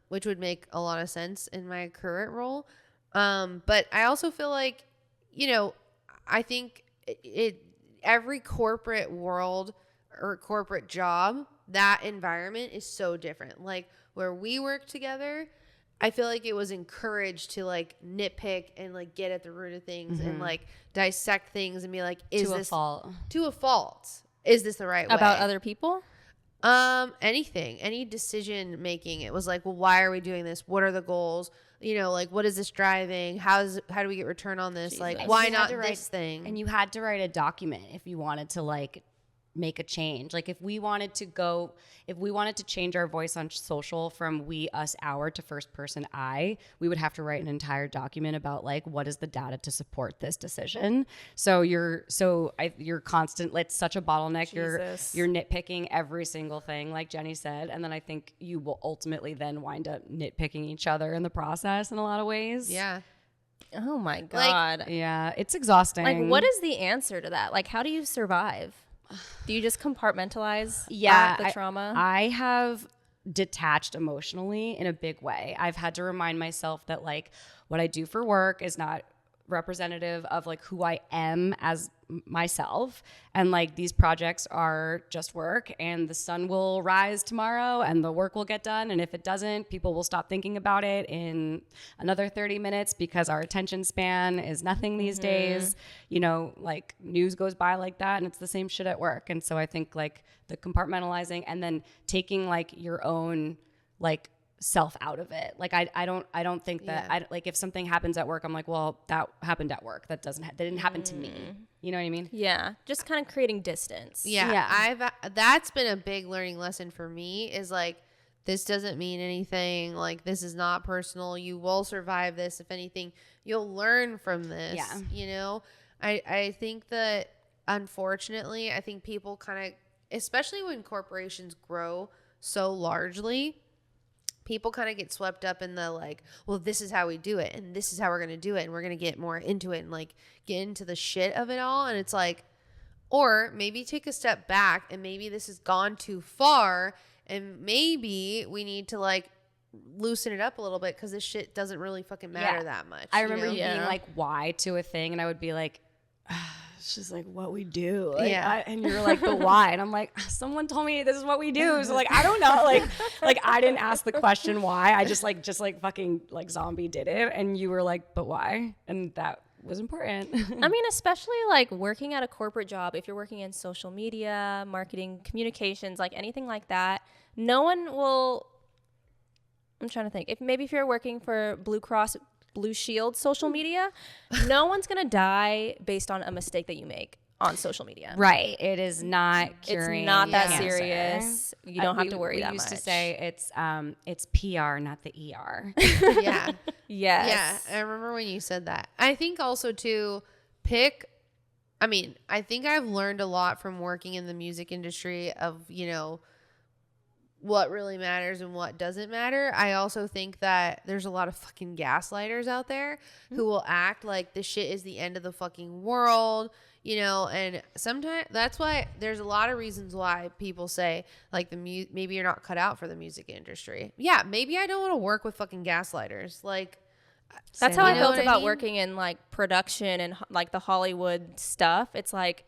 which would make a lot of sense in my current role. But I also feel like, you know, I think every corporate world or corporate job, that environment is so different. Like where we work together, I feel like it was encouraged to like nitpick and like get at the root of things and like dissect things and be like, is To a this fault. to a fault? Is this the right way? About other people? Anything, any decision making. It was like, well, why are we doing this? What are the goals? You know, like, what is this driving? How do we get return on this? Like, And why you had not to write- this thing? And you had to write a document if you wanted to like make a change. Like if we wanted to change our voice on social from we, us, our to first person I, we would have to write an entire document about like what is the data to support this decision. So you're constant. It's such a bottleneck. Jesus. You're nitpicking every single thing, like Jenny said, and then I think you will ultimately then wind up nitpicking each other in the process in a lot of ways. Yeah. Oh my God. Yeah, it's exhausting. Like, what is the answer to that? Like, how do you survive? Do you just compartmentalize the trauma? I have detached emotionally in a big way. I've had to remind myself that like what I do for work is not representative of like who I am as myself, and like these projects are just work, and the sun will rise tomorrow and the work will get done, and if it doesn't, people will stop thinking about it in another 30 minutes because our attention span is nothing these days. You know, like news goes by like that, and it's the same shit at work. And so I think like the compartmentalizing and then taking like your own like self out of it. Like I don't think that Yeah. like if something happens at work, I'm like, well, that happened at work. That didn't happen to me. You know what I mean? Yeah. Just kind of creating distance. Yeah. That's been a big learning lesson for me, is like, this doesn't mean anything. Like, this is not personal. You will survive this. If anything, you'll learn from this. Yeah. You know, I think that unfortunately, I think people kind of, especially when corporations grow so largely, people kind of get swept up in the like, well, this is how we do it, and this is how we're going to do it, and we're going to get more into it and like get into the shit of it all. And it's like, or maybe take a step back, and maybe this has gone too far, and maybe we need to like loosen it up a little bit, because this shit doesn't really fucking matter that much. I remember you know? being like, why to a thing, and I would be like, it's just like what we do. Like, Yeah. and you're like, but why? And I'm like, someone told me this is what we do. So like, I don't know. Like I didn't ask the question why. I just like fucking like zombie did it. And you were like, but why? And that was important. I mean, especially like working at a corporate job, if you're working in social media, marketing, communications, like anything like that, no one will. I'm trying to think. If you're working for Blue Cross Blue Shield social media, no one's going to die based on a mistake that you make. on social media. Right. It is not curing. It's not that cancer. serious. You don't have to worry that much. We used to say it's PR, not the ER. Yeah. Yes. Yeah. I remember when you said that. I think also to I think I've learned a lot from working in the music industry of, what really matters and what doesn't matter. I also think that there's a lot of fucking gaslighters out there who will act like this shit is the end of the fucking world, and sometimes that's why there's a lot of reasons why people say like maybe you're not cut out for the music industry. Yeah, maybe I don't want to work with fucking gaslighters. Like that's how I felt about I mean? working in like production and like the Hollywood stuff. It's like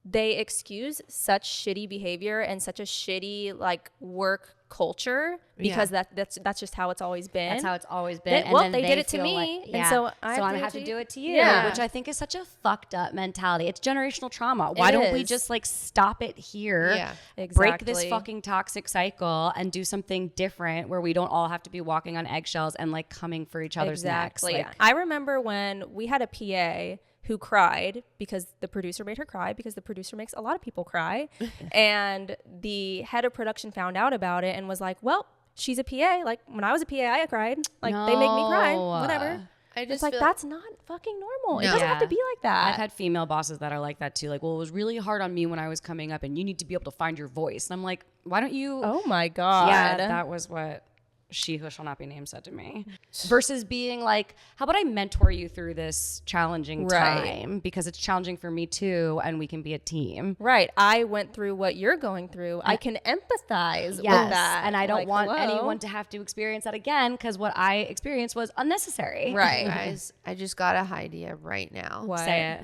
they excuse such shitty behavior and such a shitty like work culture because that's just how it's always been. That's how it's always been. And they did it to me, and so I have to do it to you, Yeah. which I think is such a fucked up mentality. It's generational trauma. Why don't we just like stop it here? Yeah, break this fucking toxic cycle and do something different where we don't all have to be walking on eggshells and like coming for each other's necks. Like, I remember when we had a PA who cried because the producer made her cry, because the producer makes a lot of people cry. And the head of production found out about it and was like, well, she's a PA. Like when I was a PA, I cried. Like they make me cry, whatever. It's like, that's not fucking normal. No. It doesn't have to be like that. I've had female bosses that are like that too. Like, well, it was really hard on me when I was coming up and you need to be able to find your voice. And I'm like, why don't you? Oh my God. Yeah, that was what she who shall not be named said to me, versus being like, how about I mentor you through this challenging time, because it's challenging for me too, and we can be a team. Right. I went through what you're going through. I can empathize with that. And I don't want anyone to have to experience that again, because what I experienced was unnecessary. Right. Guys, I just got an idea right now. What? Say it.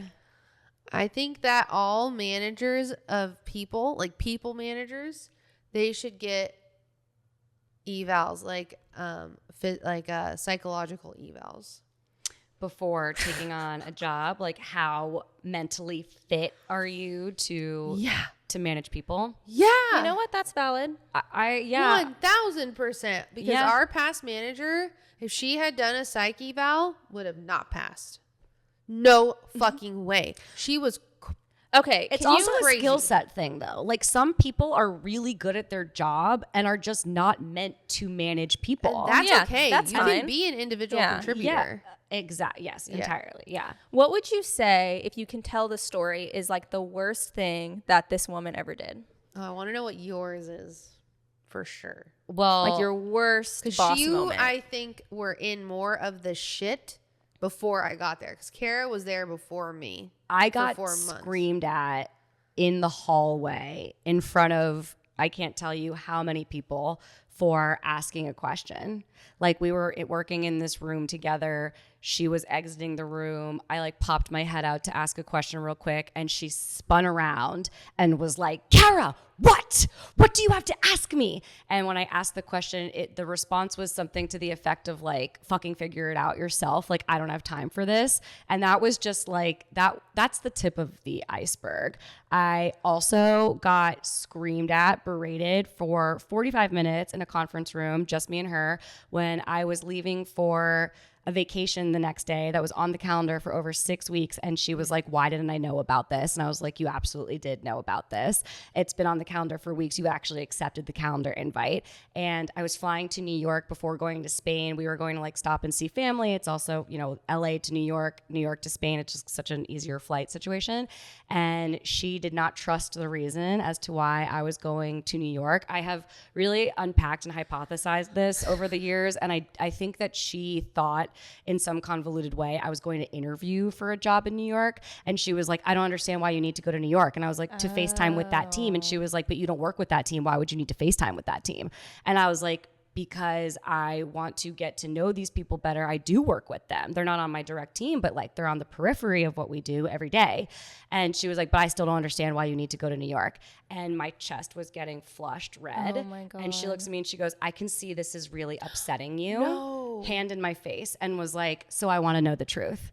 I think that all managers of people, like people managers, they should get evals, like psychological evals Before taking on a job. Like, how mentally fit are you to manage people? Yeah, You know what? That's valid. I 1000%, because our past manager, if she had done a psych eval, would have not passed. No fucking way. She was Okay. It's also a skill set thing, though. Like, some people are really good at their job and are just not meant to manage people. And that's okay. That's you fine. can be an individual contributor. Yeah, exactly. Yes, entirely. Yeah. What would you say, if you can tell the story, is like the worst thing that this woman ever did? Oh, I want to know what yours is, for sure. Well, Like your worst boss moment. I think, were in more of the shit before I got there, because Cara was there before me. I got 4 months. screamed at in the hallway in front of, I can't tell you how many people, for asking a question. Like, we were working in this room together. She was exiting the room. I like popped my head out to ask a question real quick, and she spun around and was like, Cara, what? What do you have to ask me? And when I asked the question, the response was something to the effect of like, fucking figure it out yourself. Like, I don't have time for this. And that was just like, that's the tip of the iceberg. I also got screamed at, berated for 45 minutes in a conference room, just me and her, when I was leaving for a vacation the next day that was on the calendar for over 6 weeks. And she was like, why didn't I know about this? And I was like, you absolutely did know about this. It's been on the calendar for weeks. You actually accepted the calendar invite. And I was flying to New York before going to Spain. We were going to like stop and see family. It's also, LA to New York to Spain. It's just such an easier flight situation. And she did not trust the reason as to why I was going to New York. I have really unpacked and hypothesized this over the years. And I think that she thought in some convoluted way I was going to interview for a job in New York, and she was like, I don't understand why you need to go to New York. And I was like, to FaceTime with that team. And she was like, but you don't work with that team, why would you need to FaceTime with that team? And I was like, because I want to get to know these people better. I do work with them. They're not on my direct team, but like they're on the periphery of what we do every day. And she was like, but I still don't understand why you need to go to New York. And my chest was getting flushed red. Oh my God. And she looks at me and she goes, I can see this is really upsetting you. No. Hand in my face, and was like, so I want to know the truth.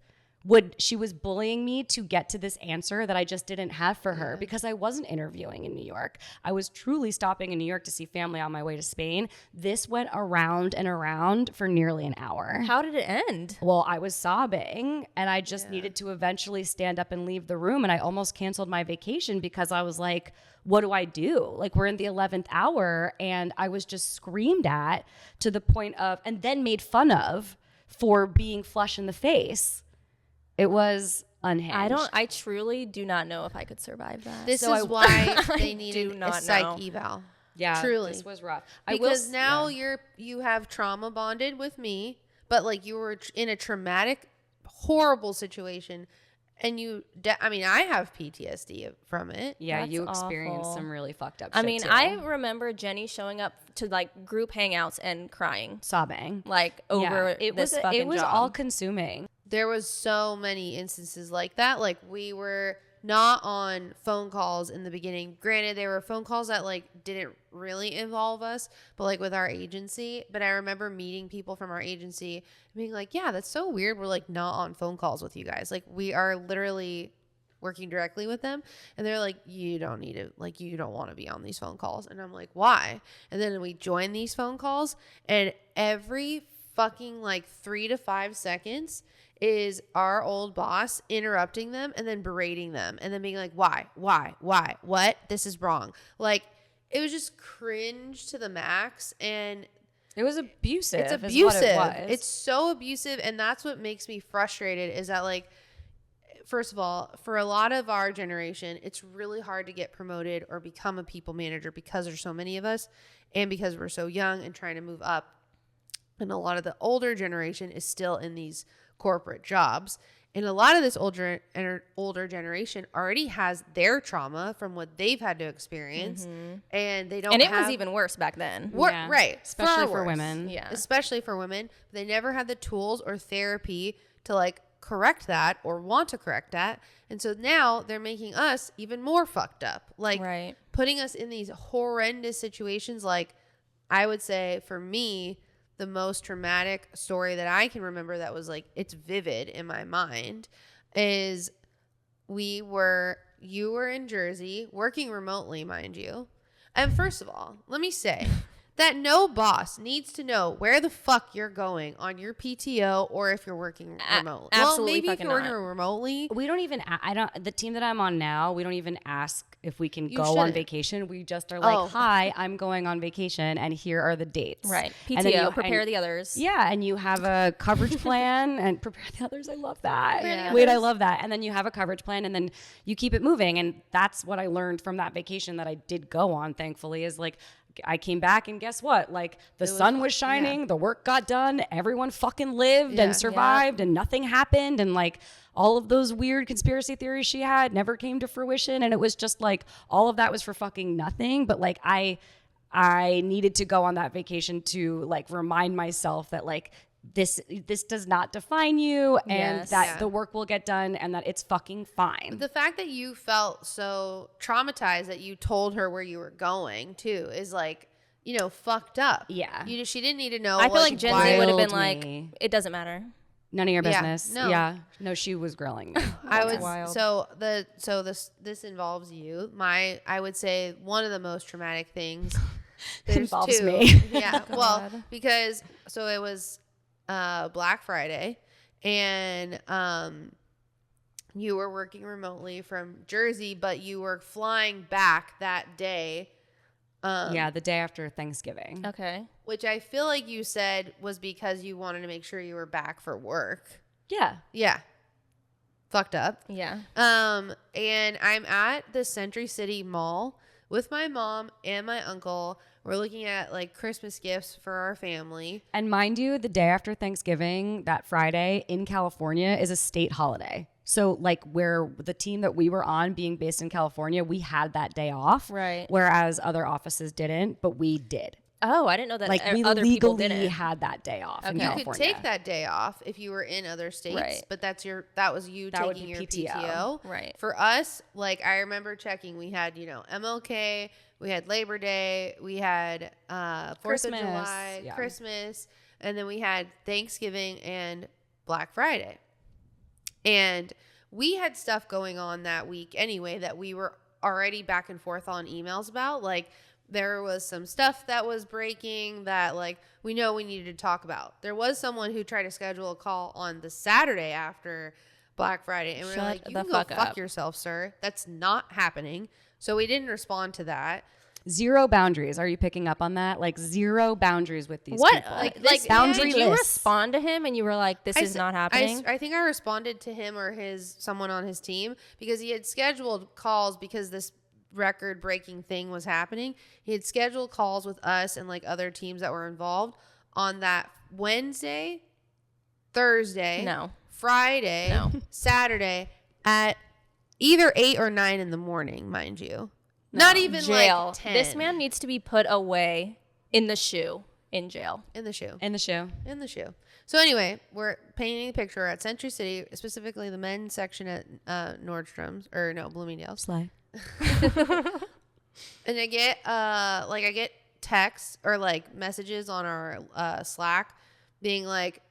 she was bullying me to get to this answer that I just didn't have for her because I wasn't interviewing in New York. I was truly stopping in New York to see family on my way to Spain. This went around and around for nearly an hour. How did it end? Well, I was sobbing and I just needed to eventually stand up and leave the room, and I almost canceled my vacation because I was like, what do I do? Like, we're in the 11th hour, and I was just screamed at to the point of, and then made fun of for being flush in the face. It was unhinged. I truly do not know if I could survive that. This is why they needed a psych know. eval. Yeah, truly. This was rough. Because now you have trauma bonded with me, but like you were in a traumatic, horrible situation, and I have PTSD from it. Yeah, That's you experienced awful. some really fucked up I shit mean, too. I remember Jenny showing up to like group hangouts and crying, sobbing like over it this was fucking it was job. all consuming. There was so many instances like that. Like, we were not on phone calls in the beginning. Granted, there were phone calls that like didn't really involve us, but like with our agency. But I remember meeting people from our agency and being like, yeah, that's so weird. We're like not on phone calls with you guys. Like, we are literally working directly with them. And they're like, you don't need it. Like, you don't want to be on these phone calls. And I'm like, why? And then we join these phone calls, and every fucking like 3 to 5 seconds is our old boss interrupting them and then berating them and then being like, why, what, this is wrong. Like, it was just cringe to the max, and It was abusive. it's is what abusive. it was. It's so abusive, and that's what makes me frustrated is that, like, first of all, for a lot of our generation, it's really hard to get promoted or become a people manager because there's so many of us and because we're so young and trying to move up. And a lot of the older generation is still in these corporate jobs. And a lot of this older generation already has their trauma from what they've had to experience. And they don't and it was even worse back then. Yeah. Right. Especially far for worse. women. Yeah. Especially for women. They never had the tools or therapy to like correct that or want to correct that. And so now they're making us even more fucked up. Like Right. putting us in these horrendous situations. Like, I would say for me, the most traumatic story that I can remember that was like, it's vivid in my mind is you were in Jersey working remotely, mind you. And first of all, let me say that no boss needs to know where the fuck you're going on your PTO or if you're working remotely. Well, absolutely maybe if fucking you're working not. remotely. We don't even, the team that I'm on now, we don't even ask if we can You go on shouldn't. vacation. We just are like, Oh. hi, I'm going on vacation and here are the dates. Right. And then PTO, prepare the others. Yeah, and you have a coverage plan and prepare the others. I love that. Yeah. Wait, I love that. And then you have a coverage plan and then you keep it moving. And that's what I learned from that vacation that I did go on, thankfully, is like, I came back and guess what? Like, the sun was shining, the work got done, everyone fucking lived Yeah. and survived and nothing happened. And like all of those weird conspiracy theories she had never came to fruition. And it was just like, all of that was for fucking nothing. But like, I needed to go on that vacation to like remind myself that like, this does not define you and Yes. that Yeah. the work will get done and that it's fucking fine. The fact that you felt so traumatized that you told her where you were going too is like, fucked up. Yeah. She didn't need to know. I feel like Gen Z would have been Wild like, me. it doesn't matter. None of your Yeah, business. no. Yeah. No, she was grilling me. I would wild. this involves you. I would say one of the most traumatic things Involves two. me. Yeah. Well, God. because it was Black Friday and you were working remotely from Jersey, but you were flying back that day. Yeah, the day after Thanksgiving. Okay. Which I feel like you said was because you wanted to make sure you were back for work. Yeah. Yeah. Fucked up. Yeah. And I'm at the Century City Mall with my mom and my uncle. We're looking at like Christmas gifts for our family. And mind you, the day after Thanksgiving, that Friday in California is a state holiday. So like where the team that we were on being based in California, we had that day off. Right. Whereas other offices didn't, but we did. Oh, I didn't know that Like we other people legally didn't. had that day off in Okay. You California. could take that day off if you were in other states, Right. but that was you That would taking be your PTO. PTO. Right. For us, like I remember checking, we had, MLK, we had Labor Day, we had 4th of Christmas, July, yeah. Christmas, and then we had Thanksgiving and Black Friday. And we had stuff going on that week anyway that we were already back and forth on emails about. Like, there was some stuff that was breaking that, like, we know we needed to talk about. There was someone who tried to schedule a call on the Saturday after Black Friday. And we were like, you can go fuck yourself, sir. That's not happening. So we didn't respond to that. Zero boundaries. Are you picking up on that? Like, zero boundaries with these What? people. Like boundaryless. did you respond to him and you were like, this is not happening? I think I responded to him or someone on his team because he had scheduled calls because this record-breaking thing was happening. He had scheduled calls with us and like other teams that were involved on that Wednesday, Thursday, Friday, Saturday at either 8 or 9 in the morning, mind you. Not even jail. Like 10. This man needs to be put away in the shoe. In jail. In the shoe. In the shoe. In the shoe. So anyway, we're painting a picture at Century City, specifically the men's section at Nordstrom's, or no, Bloomingdale's. Slay. And I get texts or like messages on our Slack being like,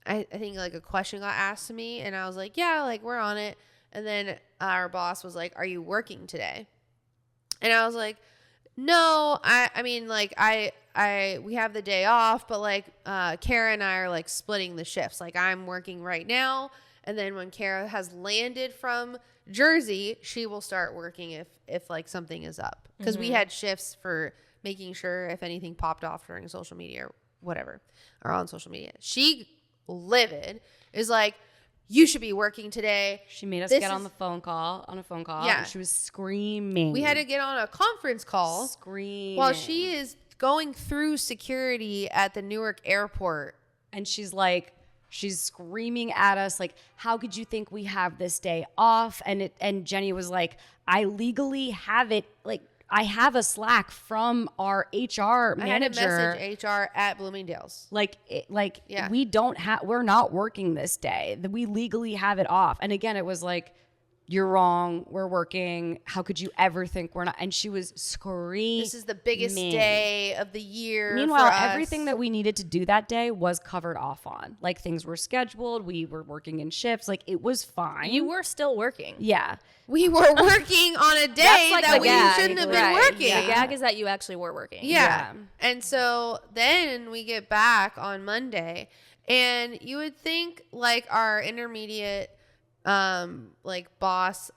I think like a question got asked to me and I was like, yeah, like we're on it. And then our boss was like, are you working today? And I was like, no, I mean, like, we have the day off, but like, Cara and I are like splitting the shifts. Like, I'm working right now. And then when Cara has landed from Jersey, she will start working if like something is up. Because we had shifts for making sure if anything popped off during social media or whatever, or on social media. She, livid, is like, you should be working today. She made us get on a phone call. Yeah. And she was screaming. We had to get on a conference call. Screaming. While she is going through security at the Newark airport. And she's screaming at us like, how could you think we have this day off? And Jenny was like, I legally have it. Like, I have a Slack from our HR manager. I had to message HR at Bloomingdale's. We're not working this day. We legally have it off. And again, it was like, you're wrong. We're working. How could you ever think we're not? And she was screaming. This is the biggest day of the year. Meanwhile, for us. everything that we needed to do that day was covered off on. Like, things were scheduled. We were working in shifts. Like, it was fine. You were still working. Yeah. We were working on a day that we shouldn't have been working. The gag is that you actually were working. Yeah. And so then we get back on Monday, and you would think like our intermediate like boss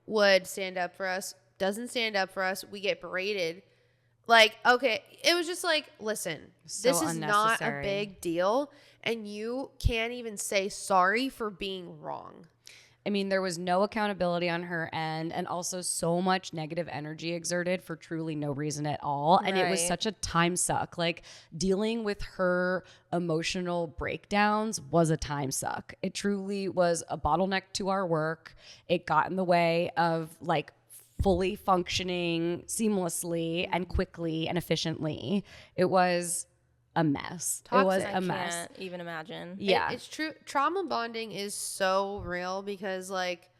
would stand up for us. Doesn't stand up for us. We get berated. Like, okay, it was just like, listen, this is not a big deal, and you can't even say sorry for being wrong. I mean, there was no accountability on her end, and also so much negative energy exerted for truly no reason at all. And it was such a time suck. Like, dealing with her emotional breakdowns was a time suck. It truly was a bottleneck to our work. It got in the way of like fully functioning seamlessly and quickly and efficiently. It was a mess. Toxic. It was a mess. I can't even imagine. Yeah. It's true. Trauma bonding is so real because like,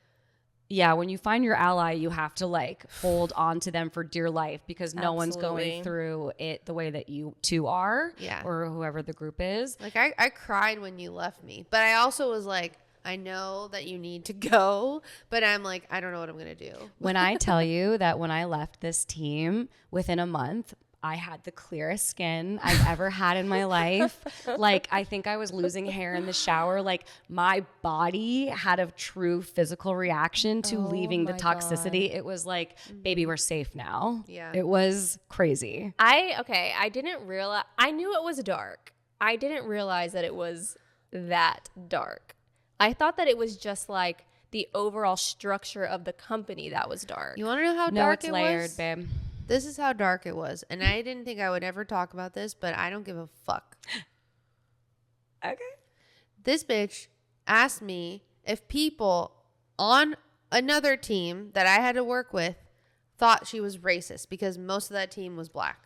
yeah, when you find your ally, you have to like hold on to them for dear life because no one's going through it the way that you two are, or whoever the group is. Like, I cried when you left me, but I also was like, I know that you need to go, but I'm like, I don't know what I'm going to do. When I tell you that when I left this team within a month, I had the clearest skin I've ever had in my life. Like, I think I was losing hair in the shower. Like, my body had a true physical reaction to leaving the toxicity. God. It was like, baby, we're safe now. Yeah. It was crazy. I didn't realize, I knew it was dark. I didn't realize that it was that dark. I thought that it was just like the overall structure of the company that was dark. You want to know how dark it was? No, it's layered, babe. This is how dark it was. And I didn't think I would ever talk about this, but I don't give a fuck. Okay. This bitch asked me if people on another team that I had to work with thought she was racist because most of that team was black.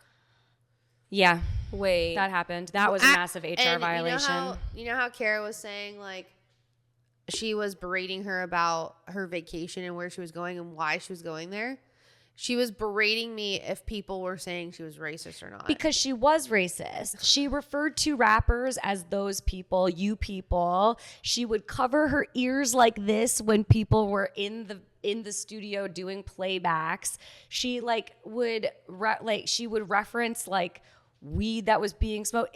Yeah. Wait. That happened. That was a massive HR violation. You know how Cara was saying, like, she was berating her about her vacation and where she was going and why she was going there? she was berating me if people were saying she was racist or not. Because she was racist. She referred to rappers as those people, you people. She would cover her ears like this when people were in the studio doing playbacks. She like would she would reference like weed that was being smoked.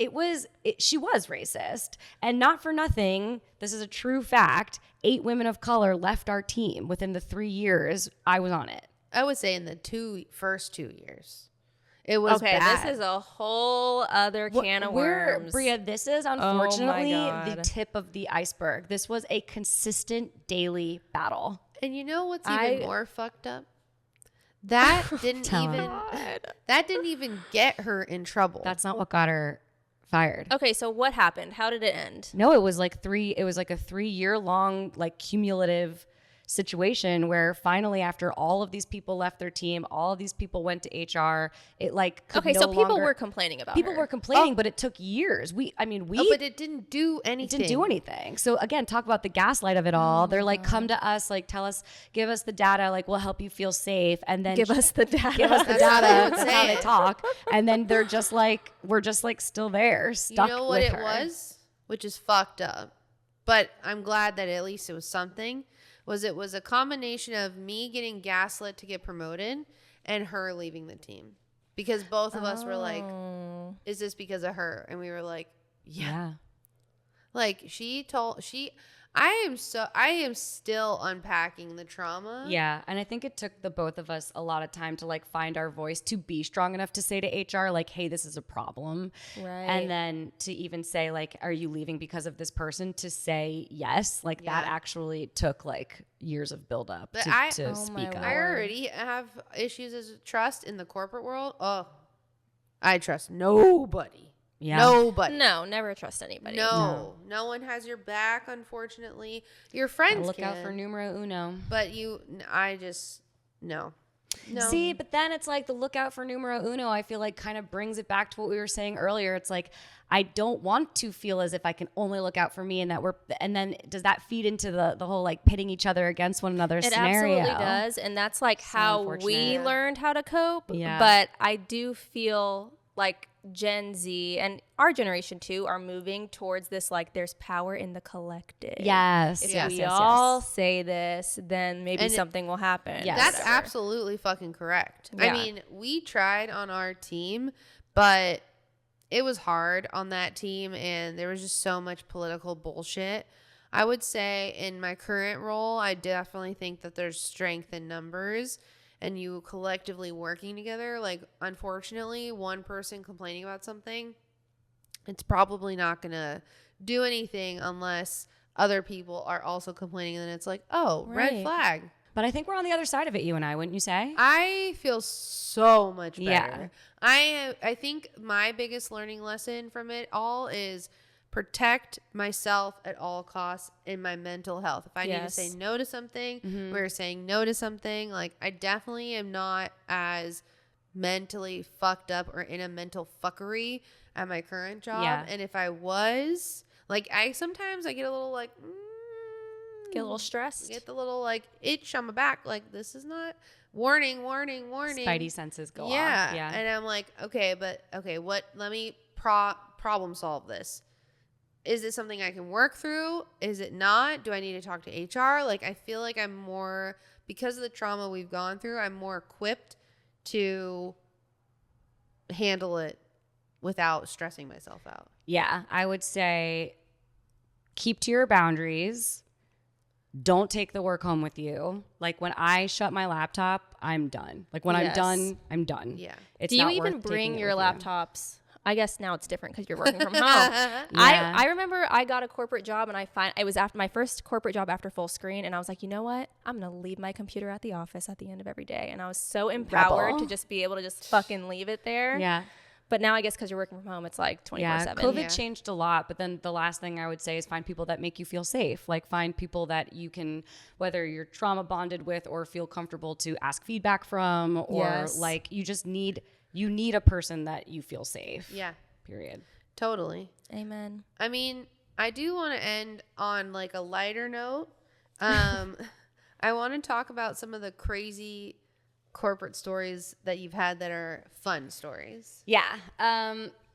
She was racist. And not for nothing, this is a true fact, 8 women of color left our team within the 3 years I was on it. I would say in the first 2 years. It was bad. This is a whole other can of worms. Bria, this is unfortunately God. the tip of the iceberg. This was a consistent daily battle. And you know what's even more fucked up? That didn't even get her in trouble. That's not what got her fired. Okay, so what happened? How did it end? No, it was like a 3-year long like cumulative situation where finally after all of these people left their team, all of these people went to HR, it like could so people were complaining about people her. were complaining, but it took years. But it didn't do anything. So again, talk about the gaslight of it all. They're like, come to us, like tell us, give us the data, like we'll help you feel safe, and then give us the data. Give us the data. That's how they talk. And then they're just like, we're just like still there, stuck. You know what with it her. was, which is fucked up. But I'm glad that at least it was something. It was a combination of me getting gaslit to get promoted and her leaving the team. Because both of us were like, is this because of her? And we were like, yeah. Like I am still unpacking the trauma. Yeah, and I think it took the both of us a lot of time to like find our voice to be strong enough to say to HR like, hey, this is a problem. Right. And then to even say like, are you leaving because of this person? To say yes, like that actually took like years of buildup to speak up. I already have issues as trust in the corporate world. Oh, I trust nobody. Yeah. Nobody. No, never trust anybody. No one has your back, unfortunately. Your friends look can, out for numero uno. But no. See, but then it's like the lookout for numero uno, I feel like kind of brings it back to what we were saying earlier. It's like, I don't want to feel as if I can only look out for me and then does that feed into the whole like pitting each other against one another scenario? It absolutely does. And that's like So how we learned how to cope. Yeah. But I do feel like Gen Z and our generation too are moving towards this like there's power in the collective. Yes. If we all say this, then maybe something will happen. Yes. That's absolutely fucking correct. Yeah. I mean, we tried on our team, but it was hard on that team and there was just so much political bullshit. I would say in my current role, I definitely think that there's strength in numbers and you collectively working together. Like, unfortunately, one person complaining about something, it's probably not going to do anything unless other people are also complaining. And then it's like, oh, red flag. But I think we're on the other side of it, you and I, wouldn't you say? I feel so much better. Yeah. I think my biggest learning lesson from it all is protect myself at all costs in my mental health. If I need to say no to something, we're saying no to something. Like, I definitely am not as mentally fucked up or in a mental fuckery at my current job. Yeah. And if I was, like, I sometimes get a little like, Get a little stressed. get the little like itch on my back. Like, this is not warning. Spidey senses go off. Yeah. And I'm like, okay, let me problem solve this. Is it something I can work through? Is it not? Do I need to talk to HR? Like, I feel like I'm more, because of the trauma we've gone through, I'm more equipped to handle it without stressing myself out. Yeah, I would say keep to your boundaries. Don't take the work home with you. Like, when I shut my laptop, I'm done. Like, when I'm done, I'm done. Yeah. It's Do you not even worth bring taking it your with you. laptops? I guess now it's different because you're working from home. Yeah. I remember I got a corporate job and it was after my first corporate job after full screen, and I was like, you know what? I'm gonna leave my computer at the office at the end of every day, and I was so empowered to just be able to just fucking leave it there. Yeah. But now I guess because you're working from home, it's like 24/7. Yeah, COVID changed a lot, but then the last thing I would say is find people that make you feel safe. Like, find people that you can, whether you're trauma bonded with or feel comfortable to ask feedback from, or like you need a person that you feel safe. Yeah. Period. Totally. Amen. I mean, I do want to end on like a lighter note. I want to talk about some of the crazy corporate stories that you've had that are fun stories? Yeah.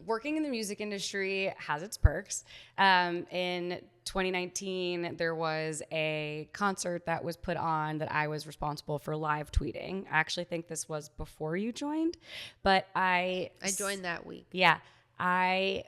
Working in the music industry has its perks. In 2019, there was a concert that was put on that I was responsible for live tweeting. I actually think this was before you joined, but I joined that week. Yeah. I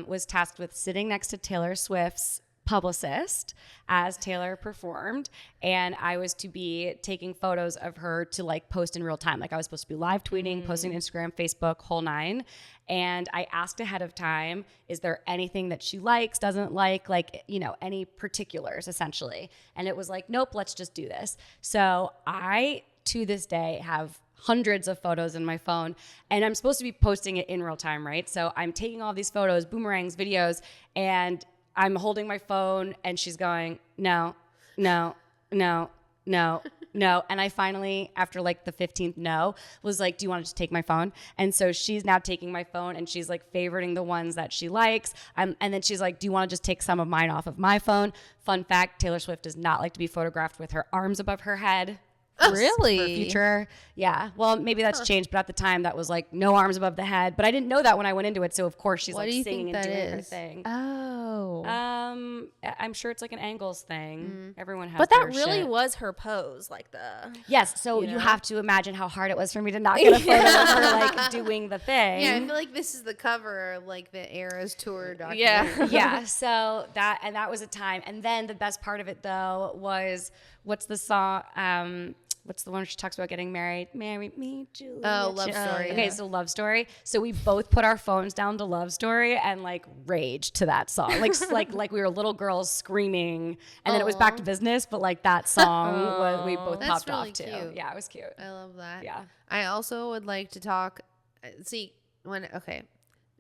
was tasked with sitting next to Taylor Swift's publicist as Taylor performed, and I was to be taking photos of her to like post in real time. Like I was supposed to be live tweeting, posting Instagram, Facebook, whole nine. And I asked ahead of time, is there anything that she likes, doesn't like, you know, any particulars essentially. And it was like, nope, let's just do this. So I, to this day, have hundreds of photos in my phone, and I'm supposed to be posting it in real time, right? So I'm taking all these photos, boomerangs, videos, and I'm holding my phone, and she's going, no, no, no, no, no. And I finally, after like the 15th no, was like, do you want to just take my phone? And so she's now taking my phone, and she's like favoriting the ones that she likes. And then she's like, do you want to just take some of mine off of my phone? Fun fact, Taylor Swift does not like to be photographed with her arms above her head. Really? For future. Yeah. Well, maybe that's changed, but at the time that was like no arms above the head. But I didn't know that when I went into it. So of course she's What like do you singing think and that doing her is? thing. Oh. I'm sure it's like an angles thing. Everyone has But that their really shit. was her pose, like the. Yes. So you know? have to imagine how hard it was for me to not get a photo of her like doing the thing. Yeah, I feel like this is the cover of like the Eras tour documentary. Yeah. Yeah. So that was a time. And then the best part of it though was what's the song? What's the one where she talks about getting married? Marry me, Julia. Oh, Love Story. Okay, Yeah. so Love Story. So we both put our phones down to Love Story and like raged to that song. Like we were little girls screaming, and then it was back to business. But like that song was we both That's popped really off too. cute. Yeah, it was cute. I love that. Yeah. I also would like to talk.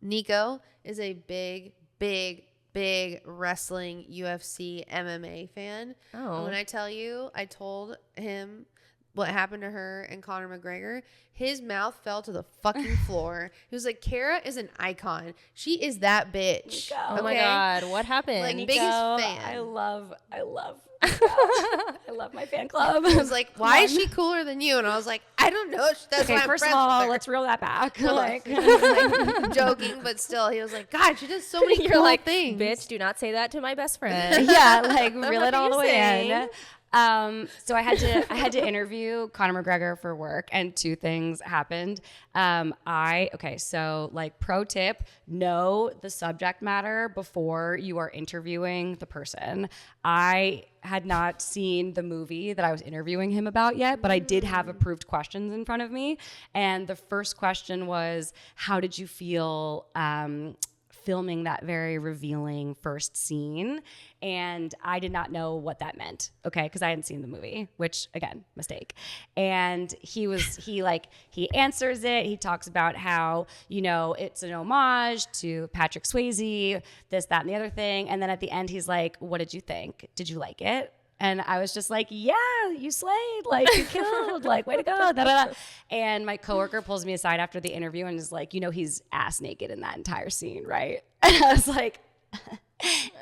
Nico is a big wrestling UFC MMA fan. Oh. And when I tell you, I told him what happened to her and Conor McGregor, his mouth fell to the fucking floor. He was like, Cara is an icon. She is that bitch. Nico. Oh my God. What happened? Like, Nico, biggest fan. I love I love my fan club. I was like, why is she cooler than you? And I was like, I don't know. That's Okay, why I'm first of friends with all, her. let's reel that back. Like, Like, joking, but still, he was like, God, she does so many You're cool like, things. bitch, do not say that to my best friend. yeah, like The reel fuck it are all you the way saying? in. So I had to interview Conor McGregor for work, and two things happened. So like pro tip, know the subject matter before you are interviewing the person. I had not seen the movie that I was interviewing him about yet, but I did have approved questions in front of me. And the first question was, how did you feel filming that very revealing first scene? And I did not know what that meant, okay, because I hadn't seen the movie, which again, mistake. And he answers it. He talks about how, you know, it's an homage to Patrick Swayze, this, that, and the other thing. And then at the end, he's like, what did you think? Did you like it? And I was just like, yeah, you slayed, like you killed, like way to go. Da, da, da. And my coworker pulls me aside after the interview and is like, you know, he's ass naked in that entire scene, right? And I was like,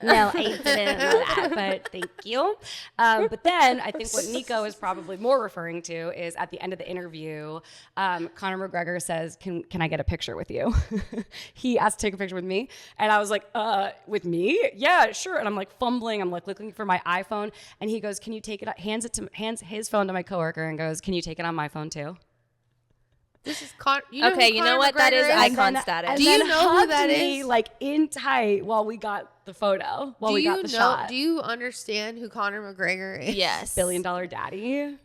no, I didn't know that, but thank you. But then I think what Nico is probably more referring to is at the end of the interview, Conor McGregor says, can I get a picture with you? He asked to take a picture with me. And I was like, with me? Yeah, sure. And I'm like fumbling. I'm like looking for my iPhone. And he goes, can you take it? Hands his phone to my coworker and goes, can you take it on my phone too? This is You know what? That is icon status. And Do you then know who hugged that me, is? like in tight while we got the photo, while we got the shot. Do you understand who Conor McGregor is? Yes. $1 billion daddy?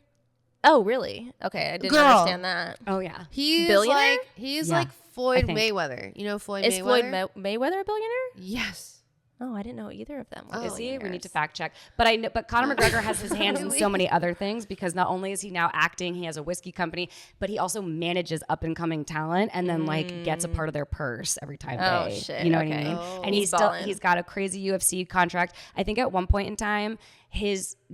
Oh, really? Okay, I didn't Girl. understand that. Oh yeah. He's Billionaire? He's Yeah, like Floyd I think. Mayweather. You know Floyd Is Mayweather? Floyd Mayweather a billionaire? Yes. Oh, I didn't know either of them. were Is he? We need to billionaires. fact check. But I know, but Conor McGregor has his hands in Really? so many other things, because not only is he now acting, he has a whiskey company, but he also manages up and coming talent and then like gets a part of their purse every time Oh, they, shit, you know what okay. I mean? Oh. And He's he's ballin'. got a crazy UFC contract. I think at one point in time,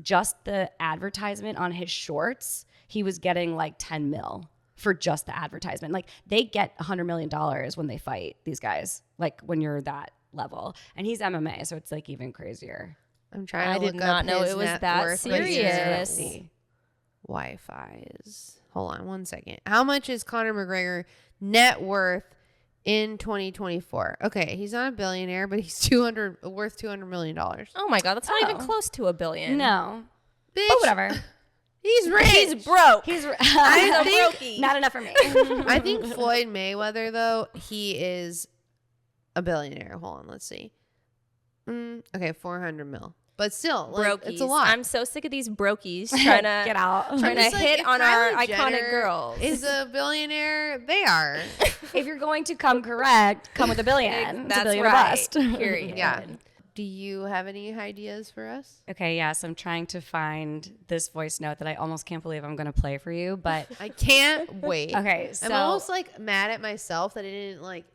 just the advertisement on his shorts, he was getting like 10 mil for just the advertisement. Like they get $100 million when they fight, these guys, like when you're that level. And he's MMA, so it's like even crazier. I'm trying to I look did not up know his it was net that worth, but he's serious. See. Wi-Fi's. Hold on one second. How much is Conor McGregor net worth in 2024? Okay, he's not a billionaire, but he's worth $200 million. Oh my God, that's not even close to $1 billion. No. Bitch, But whatever. he's rich. He's broke. He's I think, not enough for me. I think Floyd Mayweather, though, he is a billionaire. Hold on, let's see. Okay, 400 mil. But still, like, it's a lot. I'm so sick of these brokies trying to Get out. trying to Just like, hit if on our Kylie iconic Jenner girls. Is a billionaire. They are. If you're going to come correct, come with $1 billion. It's $1 That's billion or right. bust. Period. Yeah. Do you have any ideas for us? Okay, yes, I'm trying to find this voice note that I almost can't believe I'm going to play for you, but I can't wait. okay, so I'm almost like mad at myself that I didn't like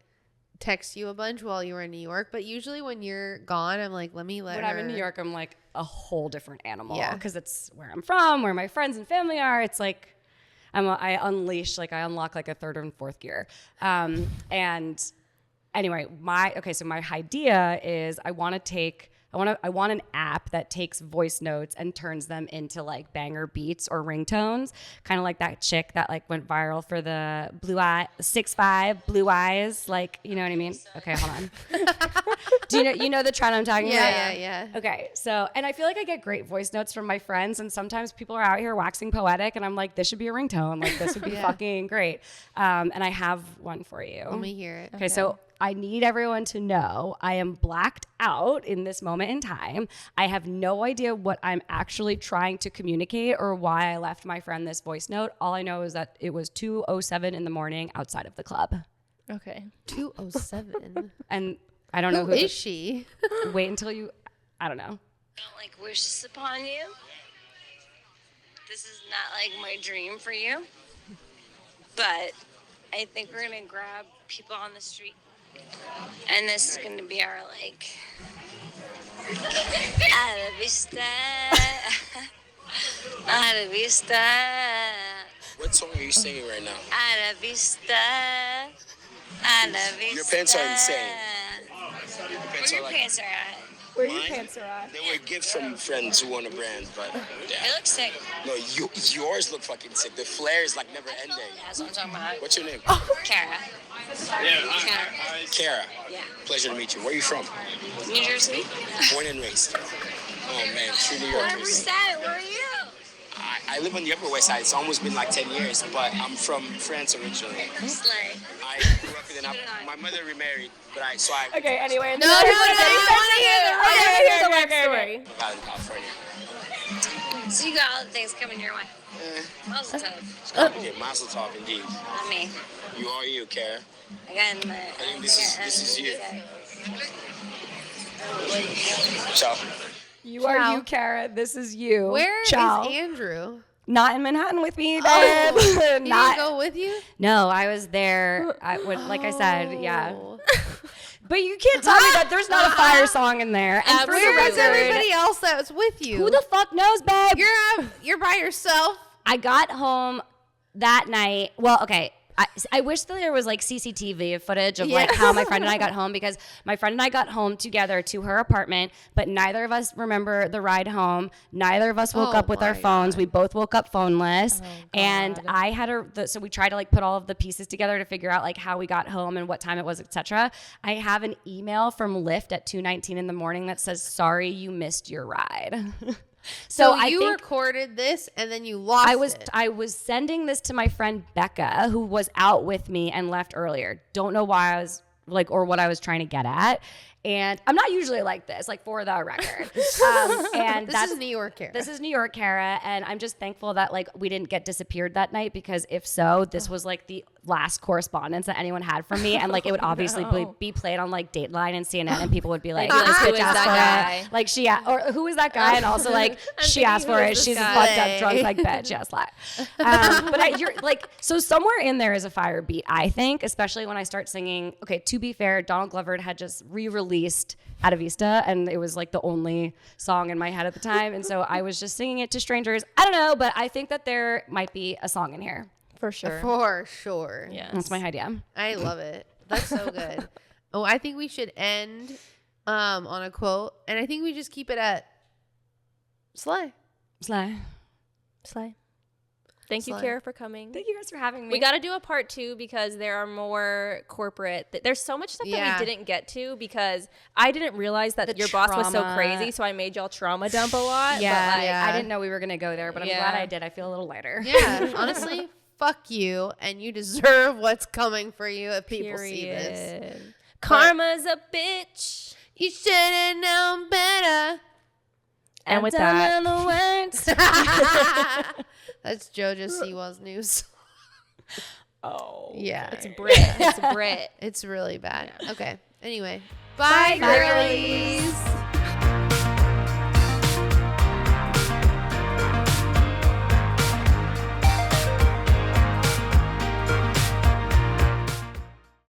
text you a bunch while you were in New York. But usually when you're gone, I'm like, let me let when her. I'm in New York, I'm like a whole different animal Yeah. because it's where I'm from, where my friends and family are. It's like I unleash, like I unlock like a third and fourth gear. And anyway, my idea is I want an app that takes voice notes and turns them into like banger beats or ringtones, kind of like that chick that like went viral for the 6'5" blue eyes, like, you know what I mean? Okay, hold on. Do you know the trend I'm talking about? Yeah. Okay, so, and I feel like I get great voice notes from my friends, and sometimes people are out here waxing poetic, and I'm like, this should be a ringtone. Like, this would be fucking great. And I have one for you. Let me hear it. Okay, so I need everyone to know I am blacked out in this moment in time. I have no idea what I'm actually trying to communicate or why I left my friend this voice note. All I know is that it was 2:07 in the morning outside of the club. Okay. 207. And I don't know Who is she? Wait until you, I don't know. Don't like wish this upon you. This is not like my dream for you. But I think we're gonna grab people on the street. And this is gonna be our like Ada vista. Ada vista. What song are you singing right now? Ada vista. Ada vista. Your pants are insane. Where your pants are at? Where your pants are at. They were gifts from friends who own a brand, but They yeah. look sick. No, yours look fucking sick. The flare is like never ending. That's what I'm talking about. What's your name? Cara. Kara. Yeah. Pleasure to meet you. Where are you from? New Jersey. Born and raised. Oh man, true New Yorkers. 100%. Where are you? I live on the Upper West Side. It's almost been like 10 years, but I'm from France originally. Slay. I grew up in my mother remarried, but I. Okay, anyway. No, I want to hear the story. Out in California. So you got all the things coming your way. Mazel tov. It's complicated. Mazel tov, indeed. Not me. You are you, Kara. I got my. I think this is you. Ciao. You are you, Cara. This is you. Where is Ciao. Andrew? Not in Manhattan with me, babe. Oh, he didn't Not. go with you? No, I was there. Like I said, yeah. Oh. But you can't tell me that there's not a fire song in there. And for the Where is record, everybody else that was with you? who the fuck knows, babe? You're by yourself. I got home that night. Well, okay. I wish that there was like CCTV footage of like how my friend and I got home, because my friend and I got home together to her apartment, but neither of us remember the ride home. Neither of us woke up with our phones. We both woke up phoneless. And I had so we tried to like put all of the pieces together to figure out like how we got home and what time it was, etc. I have an email from Lyft at 2:19 in the morning that says, "Sorry, you missed your ride." So I you think recorded this and then you lost it. I was sending this to my friend Becca, who was out with me and left earlier. Don't know why I was like, or what I was trying to get at. And I'm not usually like this, like for the record. And This is New York, Cara. This is New York, Cara. And I'm just thankful that like we didn't get disappeared that night, because if so, this was like the last correspondence that anyone had from me. And like it would obviously be played on like Dateline and CNN, and people would be like, Who this bitch is asked that for guy? it. Like or who is that guy? And also like she thinking, asked who for is it. this She's a guy? fucked up drunk like bitch. Yes, lie. But you're like, so somewhere in there is a fire beat, I think, especially when I start singing. Okay, to be fair, Donald Glover had just re-released Ada Vista, and it was like the only song in my head at the time, and so I was just singing it to strangers. I don't know, but I think that there might be a song in here. For sure. For sure. Yes. That's my idea. I love it. That's so good. Oh, I think we should end on a quote, and I think we just keep it at slay. Slay. Slay. Thank you, Slut. Cara, for coming. Thank you guys for having me. We got to do a part 2 because there are more corporate. There's so much stuff that we didn't get to because I didn't realize that your boss was so trauma. crazy. So I made y'all trauma dump a lot. Yeah, but like, I didn't know we were gonna go there, but I'm glad I did. I feel a little lighter. Yeah, honestly, fuck you, and you deserve what's coming for you if people see this. Karma's a bitch. You should have known better. And with that, that's JoJo Siwa's news. Oh, Yeah, it's Brit. It's Brit. it's really bad. Yeah. Okay. Anyway, bye, girlies.